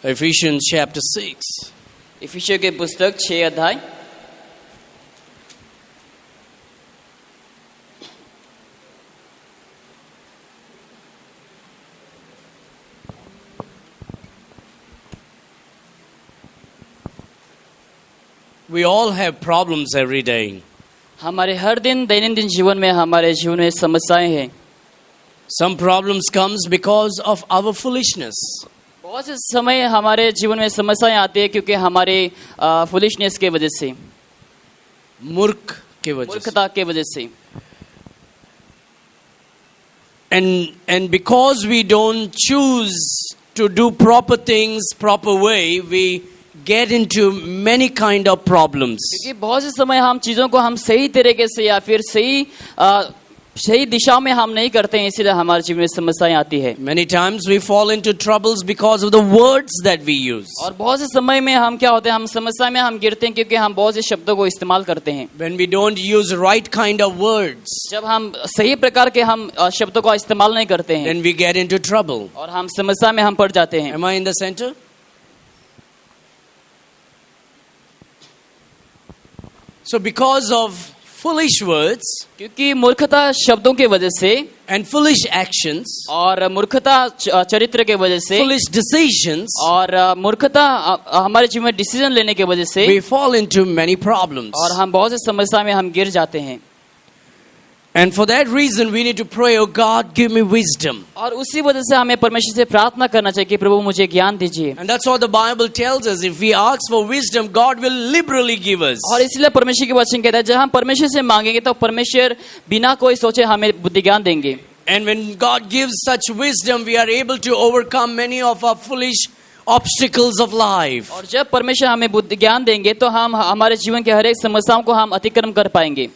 Ephesians chapter 6. इफिसियों के पुस्तक 6 अध्याय। We all have problems every day. हमारे हर दिन दैनंदिन जीवन में हमारे जीवन में समस्याएं हैं। Some problems comes because of our foolishness. बहुत से समय हमारे जीवन में समस्याएं आती है क्योंकि हमारे फुलिशनेस के वजह से, मूर्ख के वजह से। मूर्खता के वजह से। And because we don't choose to do proper things proper way, we get into many kind of problems. क्योंकि बहुत से समय हम चीजों को हम सही तरीके से या फिर सही दिशा में हम नहीं करते हैं, इसलिए हमारे जीवन में समस्याएं आती है। Many times we fall into troubles because of the words that we use. और बहुत से समय में हम क्या होते हैं, हम समस्या में हम गिरते हैं क्योंकि हम बहुत से शब्दों को इस्तेमाल करते हैं। When we don't use right kind of words, जब हम सही प्रकार के हम शब्दों का इस्तेमाल नहीं करते हैं, then we get into trouble. और हम समस्या में हम पड़ जाते हैं। Am I in the center? So because of foolish words क्योंकि मूर्खता शब्दों के वजह से and foolish actions, और मूर्खता चरित्र के वजह से, foolish decisions, और मूर्खता हमारे जीवन में डिसीजन लेने के वजह से, we fall into many problems. और हम बहुत से समस्या में हम गिर जाते हैं। And for that reason we need to pray, oh God, give me wisdom. और उसी वजह से हमें परमेश्वर से प्रार्थना करना चाहिए कि प्रभु मुझे ज्ञान दीजिए। And that's what the Bible tells us. If we ask for wisdom, God will liberally give us. और इसलिए परमेश्वर के वचन कहता है जब हम परमेश्वर से मांगेंगे तो परमेश्वर बिना कोई सोचे हमें बुद्धि ज्ञान देंगे। And when God gives such wisdom, we are able to overcome many of our foolish obstacles of life. और जब परमेश्वर हमें बुद्धि ज्ञान देंगे तो हम हमारे जीवन के हर एक समस्याओं को हम अतिक्रम कर पाएंगे।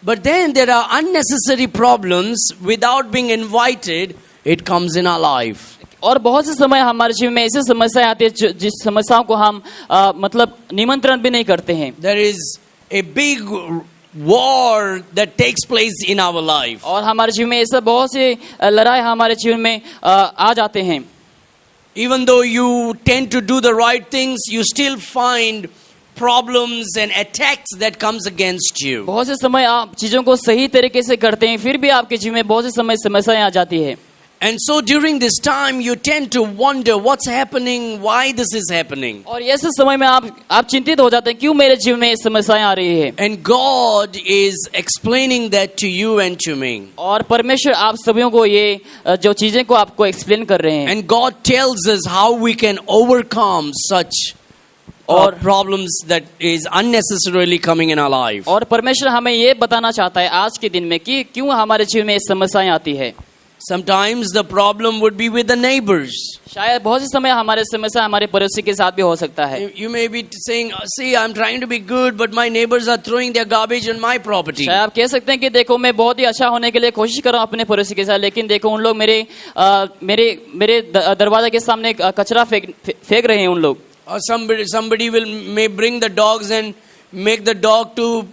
But then there are unnecessary problems without being invited. It comes in our life. और बहुत से समय हमारे जीवन में ऐसी समस्याएं आती है जिस समस्याओं को हम मतलब निमंत्रण भी नहीं करते हैं। There is a big war that takes place in our life. और हमारे जीवन में ऐसा बहुत से लड़ाई हमारे जीवन में आ जाते हैं। Even though you tend to do the right things, you still find problems and attacks that comes against you. बहुत से समय आप चीजों को सही तरीके से करते हैं, फिर भी आपके जीवन में बहुत से समय समस्याएं आ जाती है। And so during this time you tend to wonder what's happening, why this is happening. और ऐसे समय में आप चिंतित हो जाते हैं क्यों मेरे जीवन में ये समस्याएं आ रही है। And God is explaining that to you and to me. और परमेश्वर आप सभी को ये जो चीजें को आपको एक्सप्लेन कर रहे हैं। And God tells us how we can overcome such or problems that is unnecessarily coming in our life. और परमेश्वर हमें ये बताना चाहता है आज के दिन में कि क्यों हमारे जीवन में ये समस्याएं आती है। Sometimes the problem would be with the neighbors. शायद बहुत से समय हमारे समस्या हमारे पड़ोसी के साथ भी हो सकता है। You may be saying, see, I'm trying to be good, but my neighbors are throwing their garbage on my property. शायद आप कह सकते हैं कि देखो मैं बहुत ही अच्छा होने के लिए कोशिश कर रहा हूँ अपने पड़ोसी के साथ, लेकिन देखो उन लोग मेरे दरवाजे के सामने कचरा फेंक रहे हैं उन लोग। Or somebody may bring the dogs and make the dog to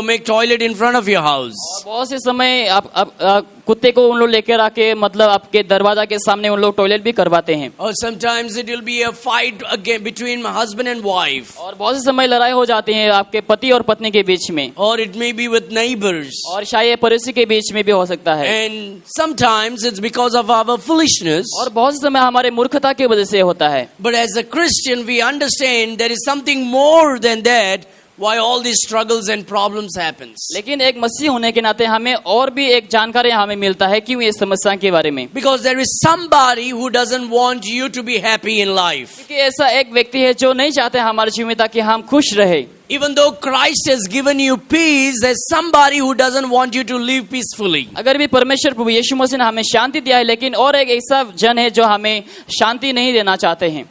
make toilet in front of your house. और बहुत से समय आप कुत्ते को उन लोग लेकर आके मतलब आपके दरवाजा के सामने उन लोग टॉयलेट भी करवाते हैं। Or sometimes it will be a fight again between husband and wife. और बहुत से समय लड़ाई हो जाती है आपके पति और पत्नी के बीच में। Or it may be with neighbors. और शायद पड़ोसी के बीच में भी हो सकता है। And sometimes it's because of our foolishness. और बहुत से समय हमारे मूर्खता की वजह से होता है। But as a Christian we understand there is something more than that. Why all these struggles and problems happens? लेकिन एक मसीह होने के नाते हमें और भी एक जानकारी हमें मिलता है क्यों ये समस्या के बारे में। Because there is somebody who doesn't want you to be happy in life. क्योंकि ऐसा एक व्यक्ति है जो नहीं चाहते हमारे जीवन में ताकि हम खुश रहे। Even though Christ has given you peace, there's somebody who doesn't want you to live peacefully. अगर भी परमेश्वर प्रभु यीशु मसीह ने हमें शांति दिया है, लेकिन और एक ऐसा जन है जो हमें शांति नहीं देना चाहते हैं।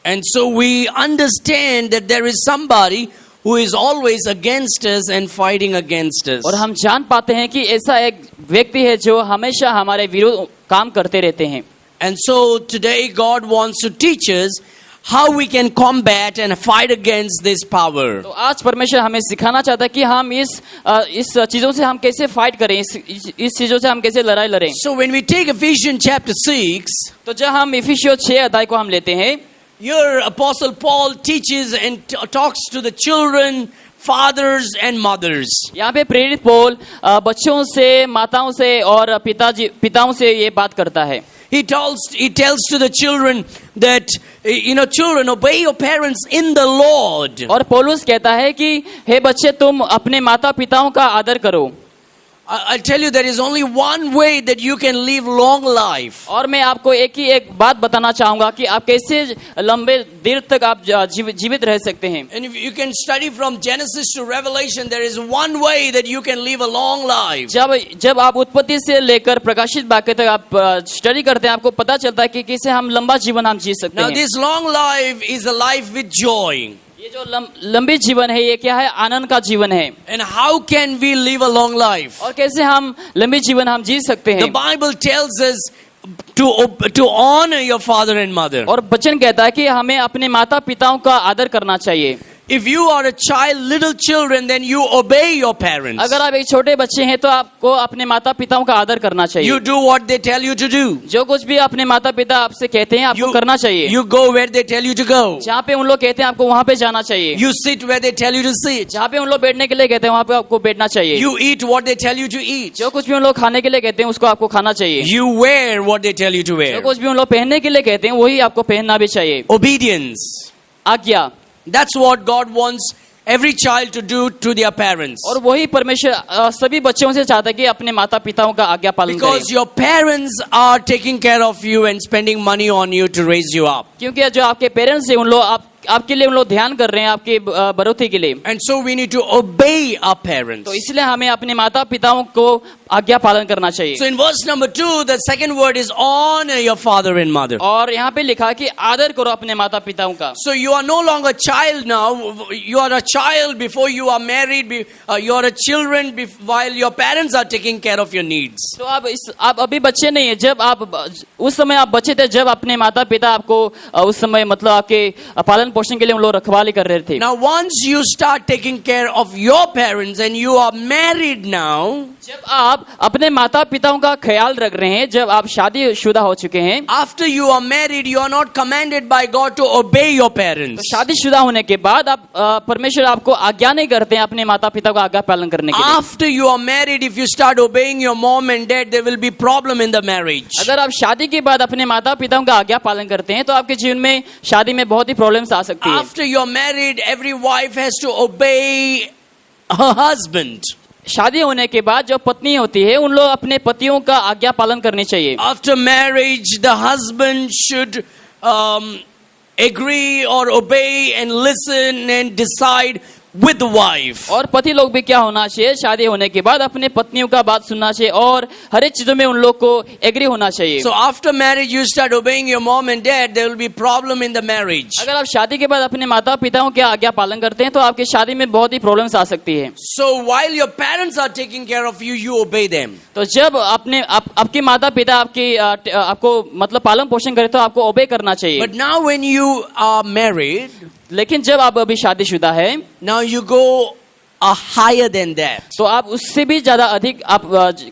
And so we understand that there is somebody who is always against us and fighting against us. और हम जान पाते हैं कि ऐसा एक व्यक्ति है जो हमेशा हमारे विरुद्ध काम करते रहते हैं। And so today God wants to teach us how we can combat and fight against this power. तो आज परमेश्वर हमें सिखाना चाहता है कि हम इस चीजों से हम कैसे फाइट करें, इस चीजों से हम कैसे लड़ाई लड़ें। So when we take Ephesians chapter 6, तो जब हम इफिसियों 6 अध्याय को हम लेते हैं, Here, Apostle Paul teaches and talks to the children, fathers and mothers. यहाँ पे प्रेरित पौल बच्चों से, माताओं से और पिताओं से ये बात करता है. He tells to the children that, children, obey your parents in the Lord. और पौलुस कहता है कि हे बच्चे, तुम अपने माता पिताओं का आदर करो. I'll tell you, there is only one way that you can live long life. और मैं आपको एक बात बताना चाहूंगा कि आप कैसे लंबे देर तक आप जीवित रह सकते हैं. And if you can study from Genesis to Revelation, there is one way that you can live a long life. जब आप उत्पत्ति से लेकर प्रकाशित वाक्य तक आप स्टडी करते हैं, आपको पता चलता है कि कैसे हम लंबा जीवन हम जी सकते Now, हैं. this long life is a life with joy. ये जो लंबी जीवन है, ये क्या है? आनंद का जीवन है. And how can we live a long life? और कैसे हम लंबी जीवन हम जी सकते The हैं? Bible tells us to honor your father and mother. और वचन कहता है कि हमें अपने माता पिताओं का आदर करना चाहिए. If you are a child, little children, then you obey your parents. अगर आप एक छोटे बच्चे हैं तो आपको अपने माता पिताओं का आदर करना चाहिए. You do what they tell you to do. जो कुछ भी अपने माता पिता आपसे कहते हैं आपको करना चाहिए. You go where they tell you to go. जहाँ पे उन लोग कहते हैं आपको वहाँ पे जाना चाहिए. You sit where they tell you to sit. जहाँ पे उन लोग बैठने के लिए कहते हैं वहाँ पे आपको बैठना चाहिए. You eat what they tell you to eat. जो कुछ भी उन लोग खाने के लिए कहते हैं उसको आपको खाना चाहिए. You wear what they tell you to जो wear. कुछ भी उन लोग पहनने के लिए कहते हैं वही आपको पहनना भी चाहिए. Obedience. आज्ञा. That's what God wants every child to do to their parents. और वही परमेश्वर सभी बच्चों से चाहता है कि अपने माता पिताओं का आज्ञा पालन करें. Because your parents are taking care of you and spending money on you to raise you up. क्योंकि जो आपके पेरेंट्स हैं उन लोग आपके लिए उन लोग ध्यान कर रहे हैं आपके बढ़ोतरी के लिए. And so we need to obey our parents. तो इसलिए हमें अपने माता पिताओं को आज्ञा पालन करना चाहिए. So in verse number 2, the second word is honor your father and mother. और यहाँ पे लिखा कि आदर करो अपने माता पिताओं का. So you are no longer a child now. You are a child before you are married. You are a children while your parents are taking care of your needs. तो आप अभी बच्चे नहीं है. जब आप उस समय आप बच्चे थे जब अपने माता पिता आपको उस समय मतलब आपके पालन पोषण के लिए उन लोग रखवाली कर रहे थे. Now once you start taking care of your parents and you are married now, जब आप अपने माता पिताओं का ख्याल रख रहे हैं, जब आप शादीशुदा हो चुके हैं, after you are married, you are not commanded by God to obey your parents. तो शादीशुदा होने के बाद आप परमेश्वर आपको आज्ञा नहीं करते हैं अपने माता पिता का आज्ञा पालन करने के लिए. After you are married, if you start obeying your mom and dad, there will be problem in the marriage. अगर आप शादी के बाद अपने माता पिताओं का आज्ञा पालन करते हैं तो आपके जीवन में शादी में बहुत ही प्रॉब्लम्स आ सकती है. After you are married, every wife has to obey her husband. शादी होने के बाद जो पत्नी होती है उन लोग अपने पतियों का आज्ञा पालन करनी चाहिए. After marriage, the husband should agree or obey and listen and decide with the wife. और पति लोग भी क्या होना चाहिए, शादी होने के बाद अपने पत्नियों का बात सुनना चाहिए और हर एक चीजों में उन लोग को एग्री होना चाहिए. So after marriage, you start obeying your mom and dad, there will be problem in the marriage. अगर आप शादी के बाद अपने माता पिताओं के आज्ञा पालन करते हैं तो आपकी शादी में बहुत ही प्रॉब्लम्स आ सकती है. So while your parents are taking care of you, you obey them. तो जब आपके माता पिता आपको मतलब पालन पोषण करें तो आपको ओबे करना चाहिए. But now when you are married, लेकिन जब आप अभी शादीशुदा है, now you go higher than that. तो आप उससे भी ज्यादा अधिक आप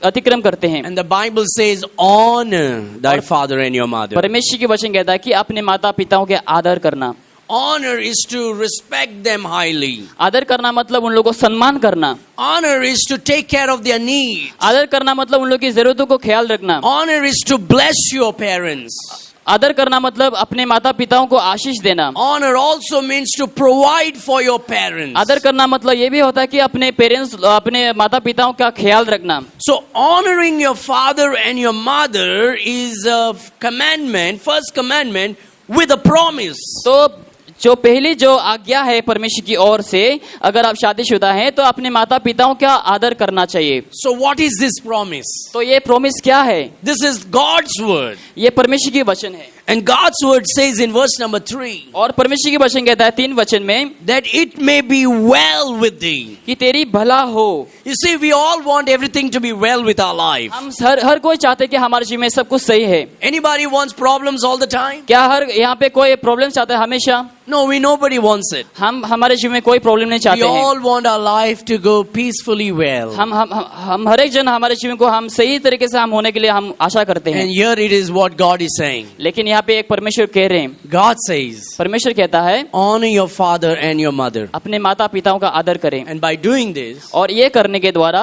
अतिक्रम करते हैं. And the Bible says, honor thy father and your mother. परमेश्वर की वचन कहता है कि अपने माता पिताओं के आदर करना. Honor is to respect them highly. आदर करना मतलब उन लोगों को सम्मान करना. Honor is to take care of their needs. आदर करना मतलब उन लोगों की जरूरतों को ख्याल रखना. Honor is to bless your parents. आदर करना मतलब अपने माता पिताओं को आशीष देना. Honor also means to provide for your parents. आदर करना मतलब ये भी होता है कि अपने माता पिताओं का ख्याल रखना. So honoring your father and your mother is a commandment, first commandment with a promise. तो जो पहली जो आज्ञा है परमेश्वर की ओर से, अगर आप शादीशुदा हैं तो अपने माता पिताओं का आदर करना चाहिए. So what is this promise? तो ये प्रॉमिस क्या है? This is God's word. ये परमेश्वर की वचन है. And God's word says in verse number 3, और परमेश्वर की वचन कहता है 3 वचन में, that it may be well with thee. कि तेरी भला हो. You see, we all want everything to be well with our life. हम हर कोई चाहते हैं कि हमारे जीवन में सब कुछ सही है. Anybody wants problems all the time? क्या हर यहाँ पे कोई प्रॉब्लम चाहता है हमेशा? No, nobody wants it. हम हमारे जीवन में कोई प्रॉब्लम नहीं We चाहते हैं. all want our life to go peacefully well. हम हर एक जन हमारे जीवन को हम सही तरीके से हम होने के लिए हम आशा करते हैं. And here it is what God is saying. लेकिन यहाँ यहाँ पे एक परमेश्वर कह रहे हैं, God says, परमेश्वर कहता है honor your father and your mother. अपने माता पिताओं का आदर करें, And by doing this, और ये करने के द्वारा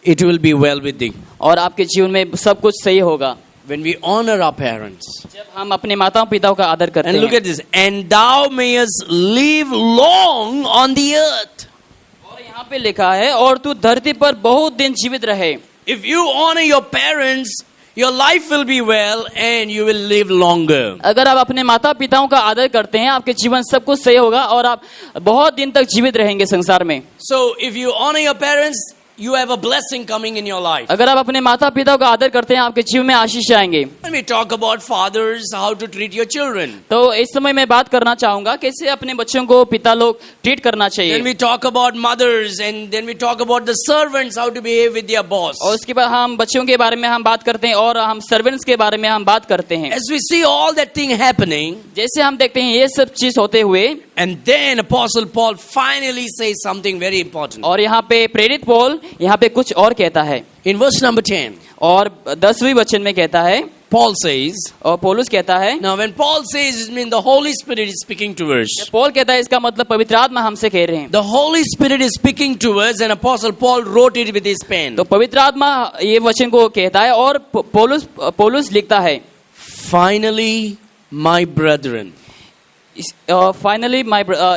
it will be well with thee. और आपके जीवन में सब कुछ सही होगा। When we honor our parents. जब हम अपने माता पिताओं का आदर करते And look हैं। at this. And thou mayest live long on the earth. और यहाँ पे लिखा है, और तू धरती पर बहुत दिन जीवित रहे। If you honor your parents, your life will be well and you will live longer. अगर आप अपने माता पिताओं का आदर करते हैं, आपके जीवन सब कुछ सही होगा और आप बहुत दिन तक जीवित रहेंगे संसार में। So if you honor your parents, you have a blessing coming in your life. अगर आप अपने माता पिताओं का आदर करते हैं, आपके जीवन में आशीष आएंगे। When we talk about fathers, how to treat your children. तो इस समय मैं बात करना चाहूंगा कैसे अपने बच्चों को पिता लोग ट्रीट करना Then चाहिए। we talk about mothers, and then we talk about the servants, how to behave with their boss. और उसके बाद हम बच्चों के बारे में हम बात करते हैं और हम सर्वेंट्स के बारे में हम बात करते हैं। As we see all that thing happening, जैसे हम देखते हैं ये सब चीज होते हुए, and then Apostle Paul finally says something very important. और यहाँ पे प्रेरित पौल यहाँ पे कुछ और कहता है। In verse number 10, और 10वीं वचन में कहता है, Paul says, और पौलुस कहता है, now when Paul says, it means the Holy Spirit is speaking to us. Paul कहता है इसका मतलब पवित्र आत्मा हमसे कह रहे हैं। The Holy Spirit is speaking to us, and Apostle Paul wrote it with his pen. तो पवित्र आत्मा ये वचन को कहता है और पौलुस लिखता है, Finally, my brethren. फाइनली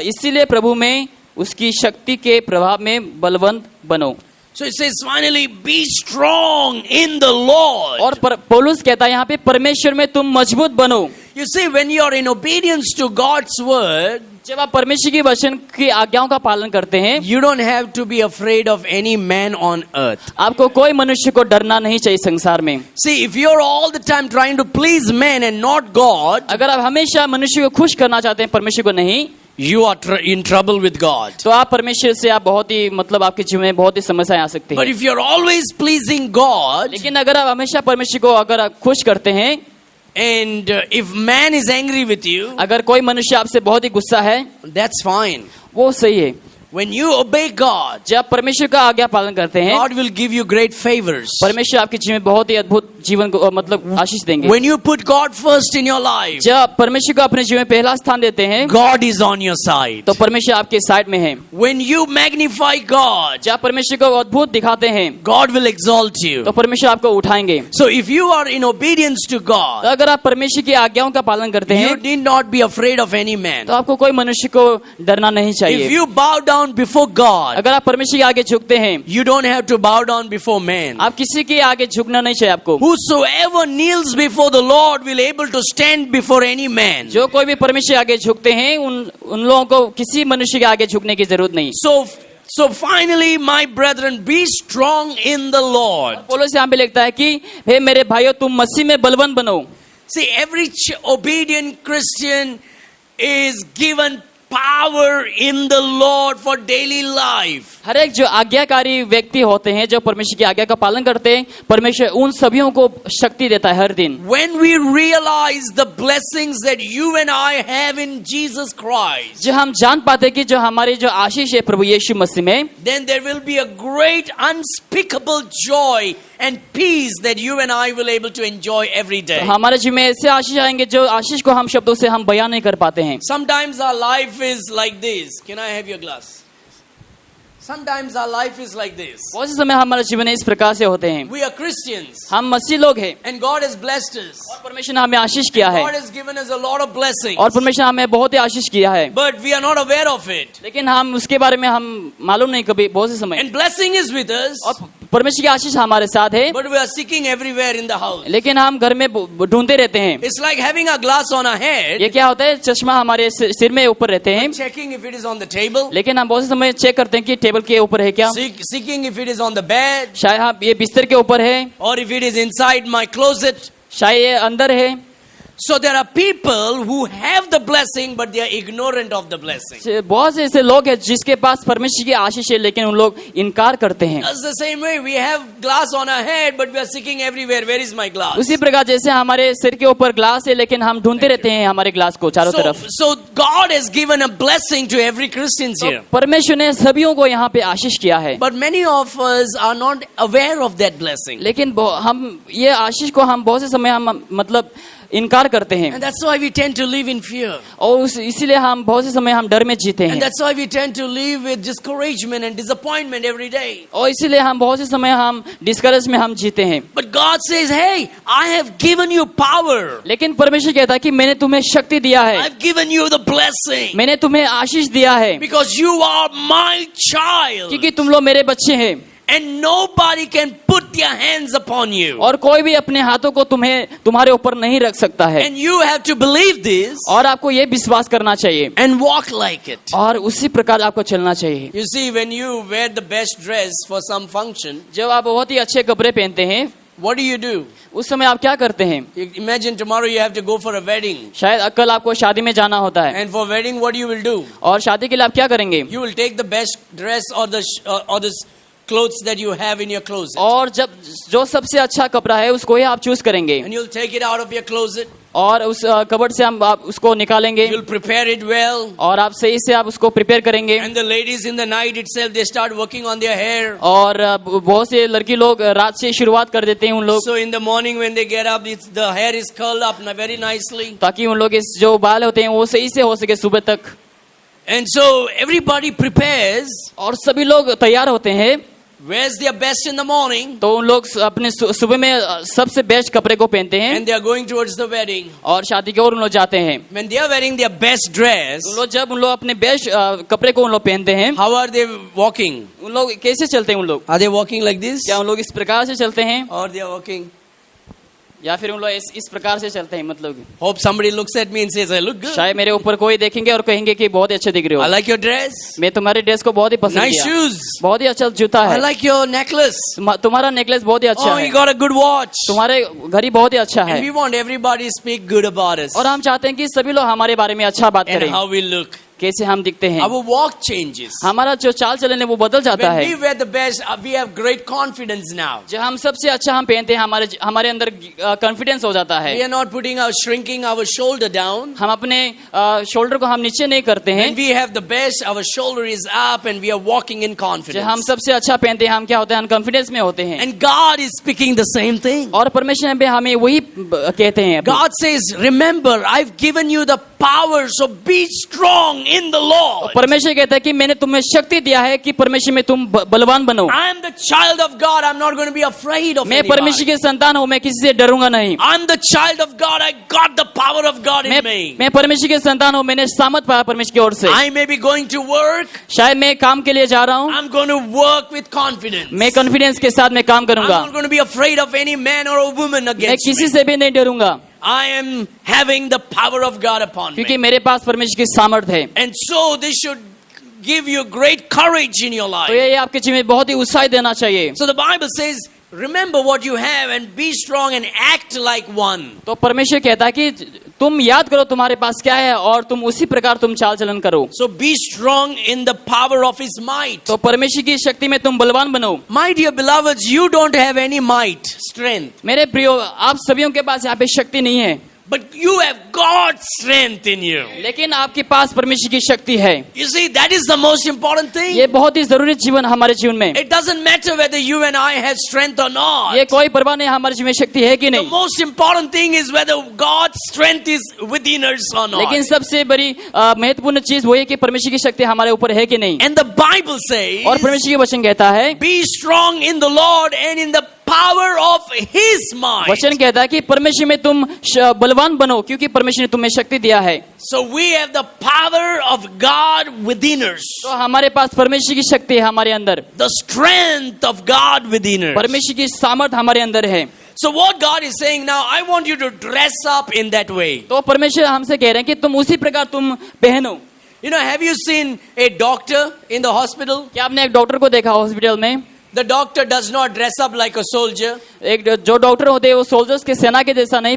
इसीलिए प्रभु में उसकी शक्ति के प्रभाव में बलवंत बनो। So it says, finally, be strong in the Lord. और पौलुस कहता है यहाँ पे परमेश्वर में तुम मजबूत बनो। You see, when you are in obedience to God's word, जब आप परमेश्वर की वचन की आज्ञाओं का पालन करते हैं, you don't have to be afraid of any man on earth. आपको कोई मनुष्य को डरना नहीं चाहिए संसार में। See, if you're all the time trying to please men and not God, अगर आप हमेशा मनुष्य को खुश करना चाहते हैं परमेश्वर को नहीं, you are in trouble with God. तो आप परमेश्वर से आप बहुत ही मतलब आपके जीवन में बहुत ही समस्याएं आ सकती But हैं। if you're always pleasing God, लेकिन अगर आप हमेशा परमेश्वर को अगर आप खुश करते हैं, and if man is angry with you, अगर कोई मनुष्य आपसे बहुत ही गुस्सा है, that's fine. वो सही है। When you obey God, जब परमेश्वर का आज्ञा पालन करते हैं, God will give you great favors. परमेश्वर आपके जीवन में बहुत ही अद्भुत जीवन को मतलब आशीष देंगे। When you put God first in your life, जब परमेश्वर को अपने जीवन में पहला स्थान देते हैं, God is on your side. तो परमेश्वर आपके साइड में है। When you magnify God, जब परमेश्वर को अद्भुत दिखाते हैं, God will exalt you. तो परमेश्वर आपको उठाएंगे। So if you are in obedience to तो God, अगर आप परमेश्वर की आज्ञाओं का पालन करते you हैं, need not be afraid of any man. तो आपको कोई मनुष्य को डरना नहीं If चाहिए। you bow down before God, अगर आप परमेश्वर के आगे झुकते हैं, you don't have to bow down before man. आप किसी के आगे झुकना नहीं चाहिए आपको। Whosoever kneels before the Lord will able to stand before any man. जो कोई भी परमेश्वर के आगे झुकते हैं, उन लोगों को किसी मनुष्य के आगे झुकने की जरूरत नहीं। So finally, my brethren, be strong in the Lord. पौलुस यहाँ पे लिखता है कि हे मेरे भाइयों, तुम मसीह में बलवान बनो। See, every obedient Christian is given power in the Lord for daily life. हर एक जो आज्ञाकारी व्यक्ति होते हैं, जो परमेश्वर की आज्ञा का पालन करते हैं, परमेश्वर उन सभी को शक्ति देता है हर दिन। When we realize the blessings that you and I have in Jesus Christ, जो हम जान पाते हैं कि जो हमारी जो आशीष है प्रभु यीशु मसीह में, then there will be a great unspeakable joy and peace that you and I will able to enjoy every day. हमारे जीवन में ऐसे आशीष आएंगे जो आशीष को हम शब्दों से हम बयान नहीं कर पाते हैं। Sometimes our life is like this. Can I have your glass? Sometimes our life is like this. बहुत से समय हमारे जीवन इस प्रकार से होते हैं। We are Christians हम मसीह लोग हैं and God has blessed us. और परमेश्वर ने हमें आशीष किया है God has given us a lot of blessings. और परमेश्वर ने हमें बहुत ही आशीष किया है, But we are not aware of it. लेकिन हम उसके बारे में हम मालूम नहीं कभी बहुत से समय। And blessing is with us, और परमेश्वर की आशीष हमारे साथ है, but we are seeking everywhere in the house. लेकिन हम घर में ढूंढते रहते हैं। It's like having a glass on our head, ये क्या होता है, चश्मा हमारे सिर में ऊपर रहते हैं, checking if it is on the table, लेकिन हम बहुत से समय चेक करते हैं कि टेबल के ऊपर है क्या, seeking if it is on the bed, शायद हाँ ये बिस्तर के ऊपर है, or if it is inside my closet. शायद ये अंदर है। So there are people who have the blessing, but they are ignorant of the blessing. बहुत से ऐसे लोग हैं जिसके पास परमेश्वर की आशीष है, लेकिन उन लोग इनकार करते हैं। That's the same way we have glass on our head, but we are seeking everywhere. Where is my glass? उसी प्रकार जैसे हमारे सिर के ऊपर ग्लास है, लेकिन हम ढूंढते रहते हैं हमारे ग्लास को चारों तरफ। So God has given a blessing to every Christian here. परमेश्वर ने सभी को यहाँ पे आशीष किया है, But many of us are not aware of that blessing. लेकिन हम ये आशीष को हम बहुत से समय हम मतलब इनकार करते हैं, And that's why we tend to live in fear. और इसीलिए हम बहुत से समय हम डर में जीते And हैं, that's why we tend to live with discouragement and disappointment every day. और इसीलिए हम बहुत से समय हम डिस्करेज में हम जीते हैं। But God says, hey, I have given you power. लेकिन परमेश्वर कहता है कि मैंने तुम्हें शक्ति दिया है, I've given you the blessing. मैंने तुम्हें आशीष दिया है, Because you are my child. क्योंकि तुम लोग मेरे बच्चे हैं, And nobody can put their hands upon you. और कोई भी अपने हाथों को तुम्हारे ऊपर नहीं रख सकता है, And you have to believe this और आपको ये विश्वास करना चाहिए and walk like it. और उसी प्रकार आपको चलना चाहिए। You see, when you wear the best dress for some function, जब आप बहुत ही अच्छे कपड़े पहनते हैं, what do? उस समय आप क्या करते हैं? Imagine tomorrow you have to go for a wedding. शायद कल आपको शादी में जाना होता है, And for wedding, what you will do? और शादी के लिए आप क्या करेंगे? You will take the best dress or the clothes that you have in your closet. और जब जो सबसे अच्छा कपड़ा है उसको ही आप चूज करेंगे, And you'll take it out of your closet. और उस कबर्ड से आप उसको निकालेंगे, You'll prepare it well. और आप सही से आप उसको प्रिपेयर करेंगे। And the ladies in the night itself, they start working on their hair. और बहुत से लड़की लोग रात से शुरुआत कर देते हैं उन लोग, So in the morning when they get up, the hair is curled up very nicely. ताकि उन लोग इस जो बाल होते हैं वो सही से हो सके सुबह तक। And so everybody prepares, और सभी लोग तैयार होते हैं, wears their best in the morning, तो उन लोग अपने सुबह में सबसे बेस्ट कपड़े को पहनते हैं and they are going towards the wedding. और शादी की ओर उन लोग जाते हैं। When they are wearing their best dress, जब उन लोग अपने बेस्ट कपड़े को उन लोग पहनते हैं, how are they walking? उन लोग कैसे चलते हैं? उन लोग Are they walking like this? क्या उन लोग इस प्रकार से चलते हैं, Or they are walking? या फिर उन लोग इस प्रकार से चलते हैं? मतलब Hope somebody looks at me and says, I look good. शायद मेरे ऊपर कोई देखेंगे और कहेंगे कि बहुत ही अच्छे दिख रहे I हो, like your dress. मैं तुम्हारे ड्रेस को बहुत ही पसंद Nice किया, shoes. बहुत ही अच्छा जूता I है, like your necklace. तुम्हारा नेकलेस बहुत ही अच्छा Oh, है, you got a good watch. तुम्हारे घड़ी बहुत ही अच्छा है। And we want everybody to speak good about us. और हम चाहते हैं कि सभी लोग हमारे बारे में अच्छा बात And करें, how we look. कैसे हम दिखते हैं, Our walk changes. हमारा जो चाल चलन है वो बदल जाता When है। we wear the best, we have great confidence now. जब हम सबसे अच्छा हम पहनते हैं, हमारे अंदर कॉन्फिडेंस हो जाता We है। are not shrinking our shoulder down. हम अपने शोल्डर को हम नीचे नहीं करते हैं। When we have the best, our shoulder is up and we are walking in जब confidence. हम सबसे अच्छा पहनते हैं, हम क्या होते हैं? कॉन्फिडेंस में होते हैं। And God is speaking the same thing. और परमेश्वर भी हमें वही कहते हैं। God says, remember, I've given you the power, so be strong in the Lord. परमेश्वर कहता है कि मैंने तुम्हें शक्ति दिया है कि परमेश्वर में तुम बलवान बनो। I am the child of God. I'm not going to be afraid of मैं परमेश्वर anybody. के संतान हूँ, मैं किसी से डरूंगा नहीं। I'm the child of God. I got the power of God in me. मैं परमेश्वर के संतान हूँ, मैंने सामर्थ पाया परमेश्वर की ओर से। I may be going to work. शायद मैं काम के लिए जा रहा हूँ, I'm going to work with confidence. मैं कॉन्फिडेंस के साथ मैं काम I'm करूंगा, not going to be afraid of any man or a woman मैं against किसी me. से भी नहीं डरूंगा, I am having the power of God upon क्योंकि me. मेरे पास परमेश्वर की सामर्थ है। And so this should give you great courage in your तो life. ये आपके जीवन में बहुत ही उत्साह देना चाहिए। So the Bible says, remember what you have and be strong and act like one. तो परमेश्वर कहता है कि तुम याद करो तुम्हारे पास क्या है और तुम उसी प्रकार तुम चाल चलन करो। So be strong in the power of His might. तो परमेश्वर की शक्ति में तुम बलवान बनो। My dear beloveds, you don't have any might, strength, मेरे प्रियो, आप सभी के पास यहाँ पे शक्ति नहीं है, but you have God's strength in you. लेकिन आपके पास परमेश्वर की शक्ति है। You see, that is the most important thing. ये बहुत ही जरूरी जीवन हमारे जीवन में। It doesn't matter whether you and I have strength or not. ये कोई परवाह नहीं हमारे जीवन में शक्ति है कि The नहीं, most important thing is whether God's strength is within us or not. लेकिन सबसे बड़ी महत्वपूर्ण चीज वो है कि परमेश्वर की शक्ति हमारे ऊपर है कि नहीं। And the Bible says, और परमेश्वर की वचन कहता है, be strong in the Lord and in the power of His might. वचन कहता है कि परमेश्वर में तुम बलवान बनो, क्योंकि परमेश्वर ने तुम्हें शक्ति दिया है। So we have the power of God within us. तो हमारे पास परमेश्वर की शक्ति है हमारे अंदर, The strength of God within us. परमेश्वर की सामर्थ हमारे अंदर है। So what God is saying now, I want you to dress up in that way. तो परमेश्वर हमसे कह रहे हैं कि तुम उसी प्रकार तुम पहनो। You know, have you seen a doctor in the hospital? क्या आपने एक डॉक्टर को देखा हॉस्पिटल में? The doctor does not dress up like a soldier. एक जो डॉक्टर होते हैं वो सोल्जर्स के सेना के जैसा नहीं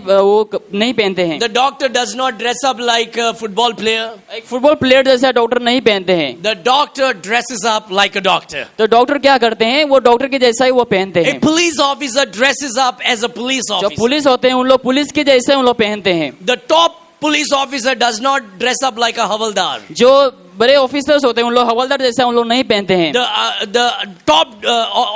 नहीं पहनते हैं। The doctor does not dress up like a football player. एक फुटबॉल प्लेयर जैसा डॉक्टर नहीं पहनते हैं। The doctor dresses up like a doctor. तो डॉक्टर क्या करते हैं? वो डॉक्टर के जैसा ही वो पहनते A हैं। police officer dresses up as a police जो officer. पुलिस होते हैं उन लोग पुलिस के जैसे उन लोग पहनते हैं। The top police officer does not dress up like a havaldar. जो बड़े ऑफिसर्स होते हैं उन लोग हवलदार जैसा उन लोग नहीं पहनते हैं। The top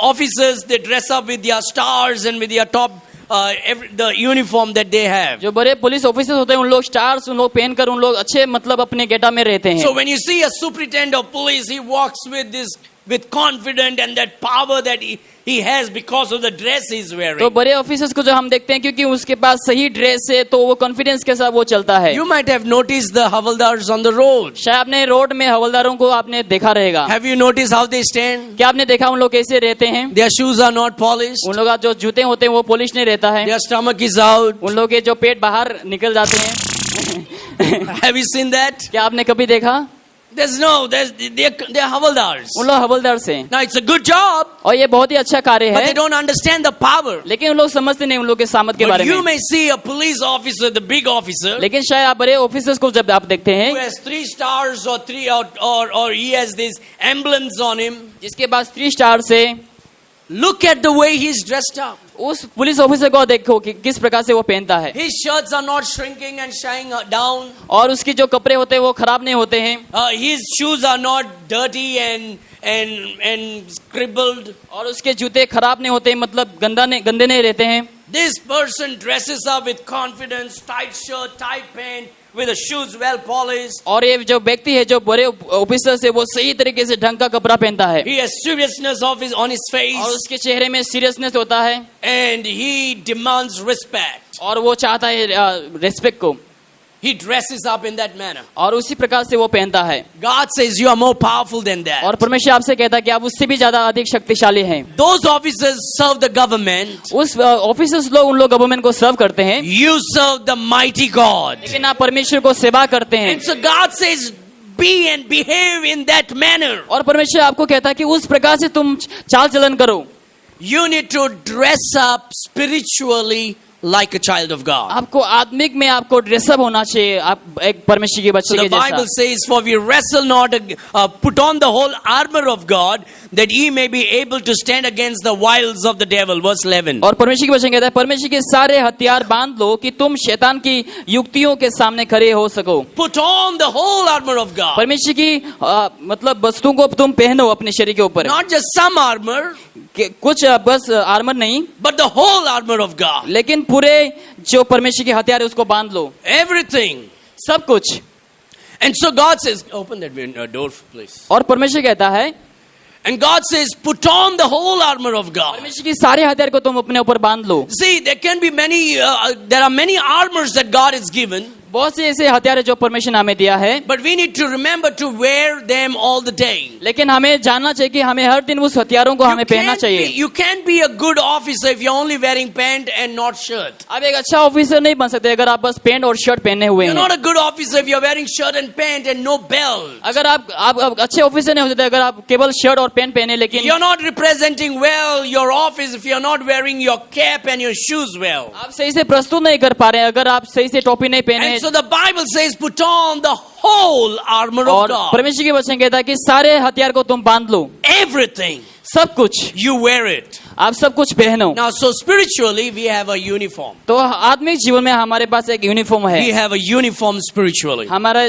officers, they dress up with their stars and with their top the uniform that they have. जो बड़े पुलिस ऑफिसर्स होते हैं उन लोग स्टार्स उन लोग पहनकर उन लोग अच्छे मतलब अपने गेटा में रहते हैं. So when you see a superintendent of police, he walks with confidence and that power that he has because of the dress he's wearing. तो बड़े ऑफिसर्स को जो हम देखते हैं क्योंकि उसके पास सही ड्रेस है तो वो कॉन्फिडेंस के साथ वो चलता है. You might have noticed the havaldars on the road. शायद आपने रोड में हवलदारों को आपने देखा रहेगा. Have you noticed how they stand? क्या आपने देखा उन लोग कैसे रहते हैं? Their shoes are not polished. उन लोग का जो जूते होते हैं वो पॉलिश नहीं रहता है. Their stomach is out. उन लोग के जो पेट बाहर निकल जाते हैं. Have you seen that? क्या आपने कभी देखा? They're havaldars. उन लोग हवलदार से. Now it's a good job, और ये बहुत ही अच्छा कार्य but they है don't understand the power. लेकिन उन लोग समझते नहीं उन लोग के सामर्थ के But बारे you में. may see a police officer, the big officer, लेकिन शायद आप बड़े ऑफिसर्स को जब आप देखते who हैं has 3 stars or he has these emblems on him. जिसके पास 3 स्टार से, Look at the way he's dressed up. उस पुलिस ऑफिसर को देखो कि किस प्रकार से वो पहनता है. His shirts are not shrinking and shying down. और उसकी जो कपड़े होते हैं वो खराब नहीं होते हैं. His shoes are not dirty and scribbled. और उसके जूते खराब नहीं होते मतलब गंदे नहीं रहते हैं. This person dresses up with confidence, tight shirt, tight pant, with the shoes well polished. और ये जो व्यक्ति है जो बड़े ऑफिसर से वो सही तरीके से ढंग का कपड़ा पहनता है. He has seriousness on his face. और उसके चेहरे में सीरियसनेस होता है. And he demands respect. और वो चाहता है रेस्पेक्ट को. He dresses up in that manner. और उसी प्रकार से वो पहनता है. God says you are more powerful than that. और परमेश्वर आपसे कहता है कि आप उससे भी ज्यादा अधिक शक्तिशाली हैं. Those officers serve the government. उस ऑफिसर्स लोग उन लोग गवर्नमेंट को सर्व करते हैं. You serve the mighty God. लेकिन आप परमेश्वर को सेवा करते हैं. And so God says be and behave in that manner. और परमेश्वर आपको कहता है कि उस प्रकार से तुम चाल चलन करो. You need to dress up spiritually like a child of God. आपको आत्मिक में आपको ड्रेसअप होना चाहिए. आप एक परमेश्वर के So बच्चे the के Bible जैसा. says, for we wrestle not, put on the whole armor of God, that ye may be able to stand against the wiles of the devil. Verse 11. और परमेश्वर के वचन कहता है परमेश्वर के सारे हथियार बांध लो कि तुम शैतान की युक्तियों के सामने खड़े हो सको. Put on the whole armor of God. परमेश्वर की मतलब वस्तुओं को तुम पहनो अपने शरीर के ऊपर. Not just some armor, कुछ बस आर्मर नहीं but the whole armor of God. लेकिन पूरे जो परमेश्वर के हथियार है उसको बांध लो. Everything. सब कुछ. And so God says, open that door, please. और परमेश्वर कहता है And God says, put on the whole armor of God. परमेश्वर की सारे हथियार को तुम अपने ऊपर बांध लो. See, there are many armors that God has given. बहुत से ऐसे हथियार है जो परमेश्वर ने हमें दिया है. But we need to remember to wear them all the day. लेकिन हमें जानना चाहिए कि हमें हर दिन उस हथियारों को हमें पहनना चाहिए. You can't be a good officer if you're only wearing pant and not shirt. आप एक अच्छा ऑफिसर नहीं बन सकते अगर आप बस पैंट और शर्ट पहने हुए You're हैं. not a good officer if you're wearing shirt and pant and no belt. अगर आप अच्छे ऑफिसर नहीं हो सकते अगर आप केवल शर्ट और पैंट पहने. लेकिन You're not representing well your office if you're not wearing your cap and your shoes well. आप सही से प्रस्तुत नहीं कर पा रहे हैं अगर आप सही से टोपी नहीं पहने. And so the Bible says, put on the whole armor of और God. परमेश्वर के वचन कहता है कि सारे हथियार को तुम बांध लो. Everything. सब कुछ. You wear it. आप सब कुछ पहनो. Now, so spiritually, we have a uniform. तो आत्मिक जीवन में हमारे पास एक यूनिफॉर्म है. We have a uniform spiritually. हमारा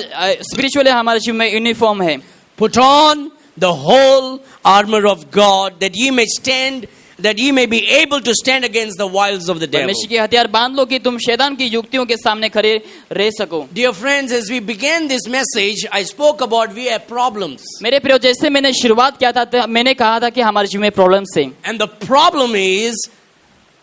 स्पिरिचुअली हमारे जीवन में यूनिफॉर्म है. Put on the whole armor of God, that ye may stand, that ye may be able to stand against the wiles of the devil. परमेश्वर के हथियार बांध लो कि तुम शैतान की युक्तियों के सामने खड़े रह सको. Dear friends, as we began this message, I spoke about we have problems. मेरे प्रियो जैसे मैंने शुरुआत किया था मैंने कहा था कि हमारे जीवन में प्रॉब्लम्स हैं. And the problem is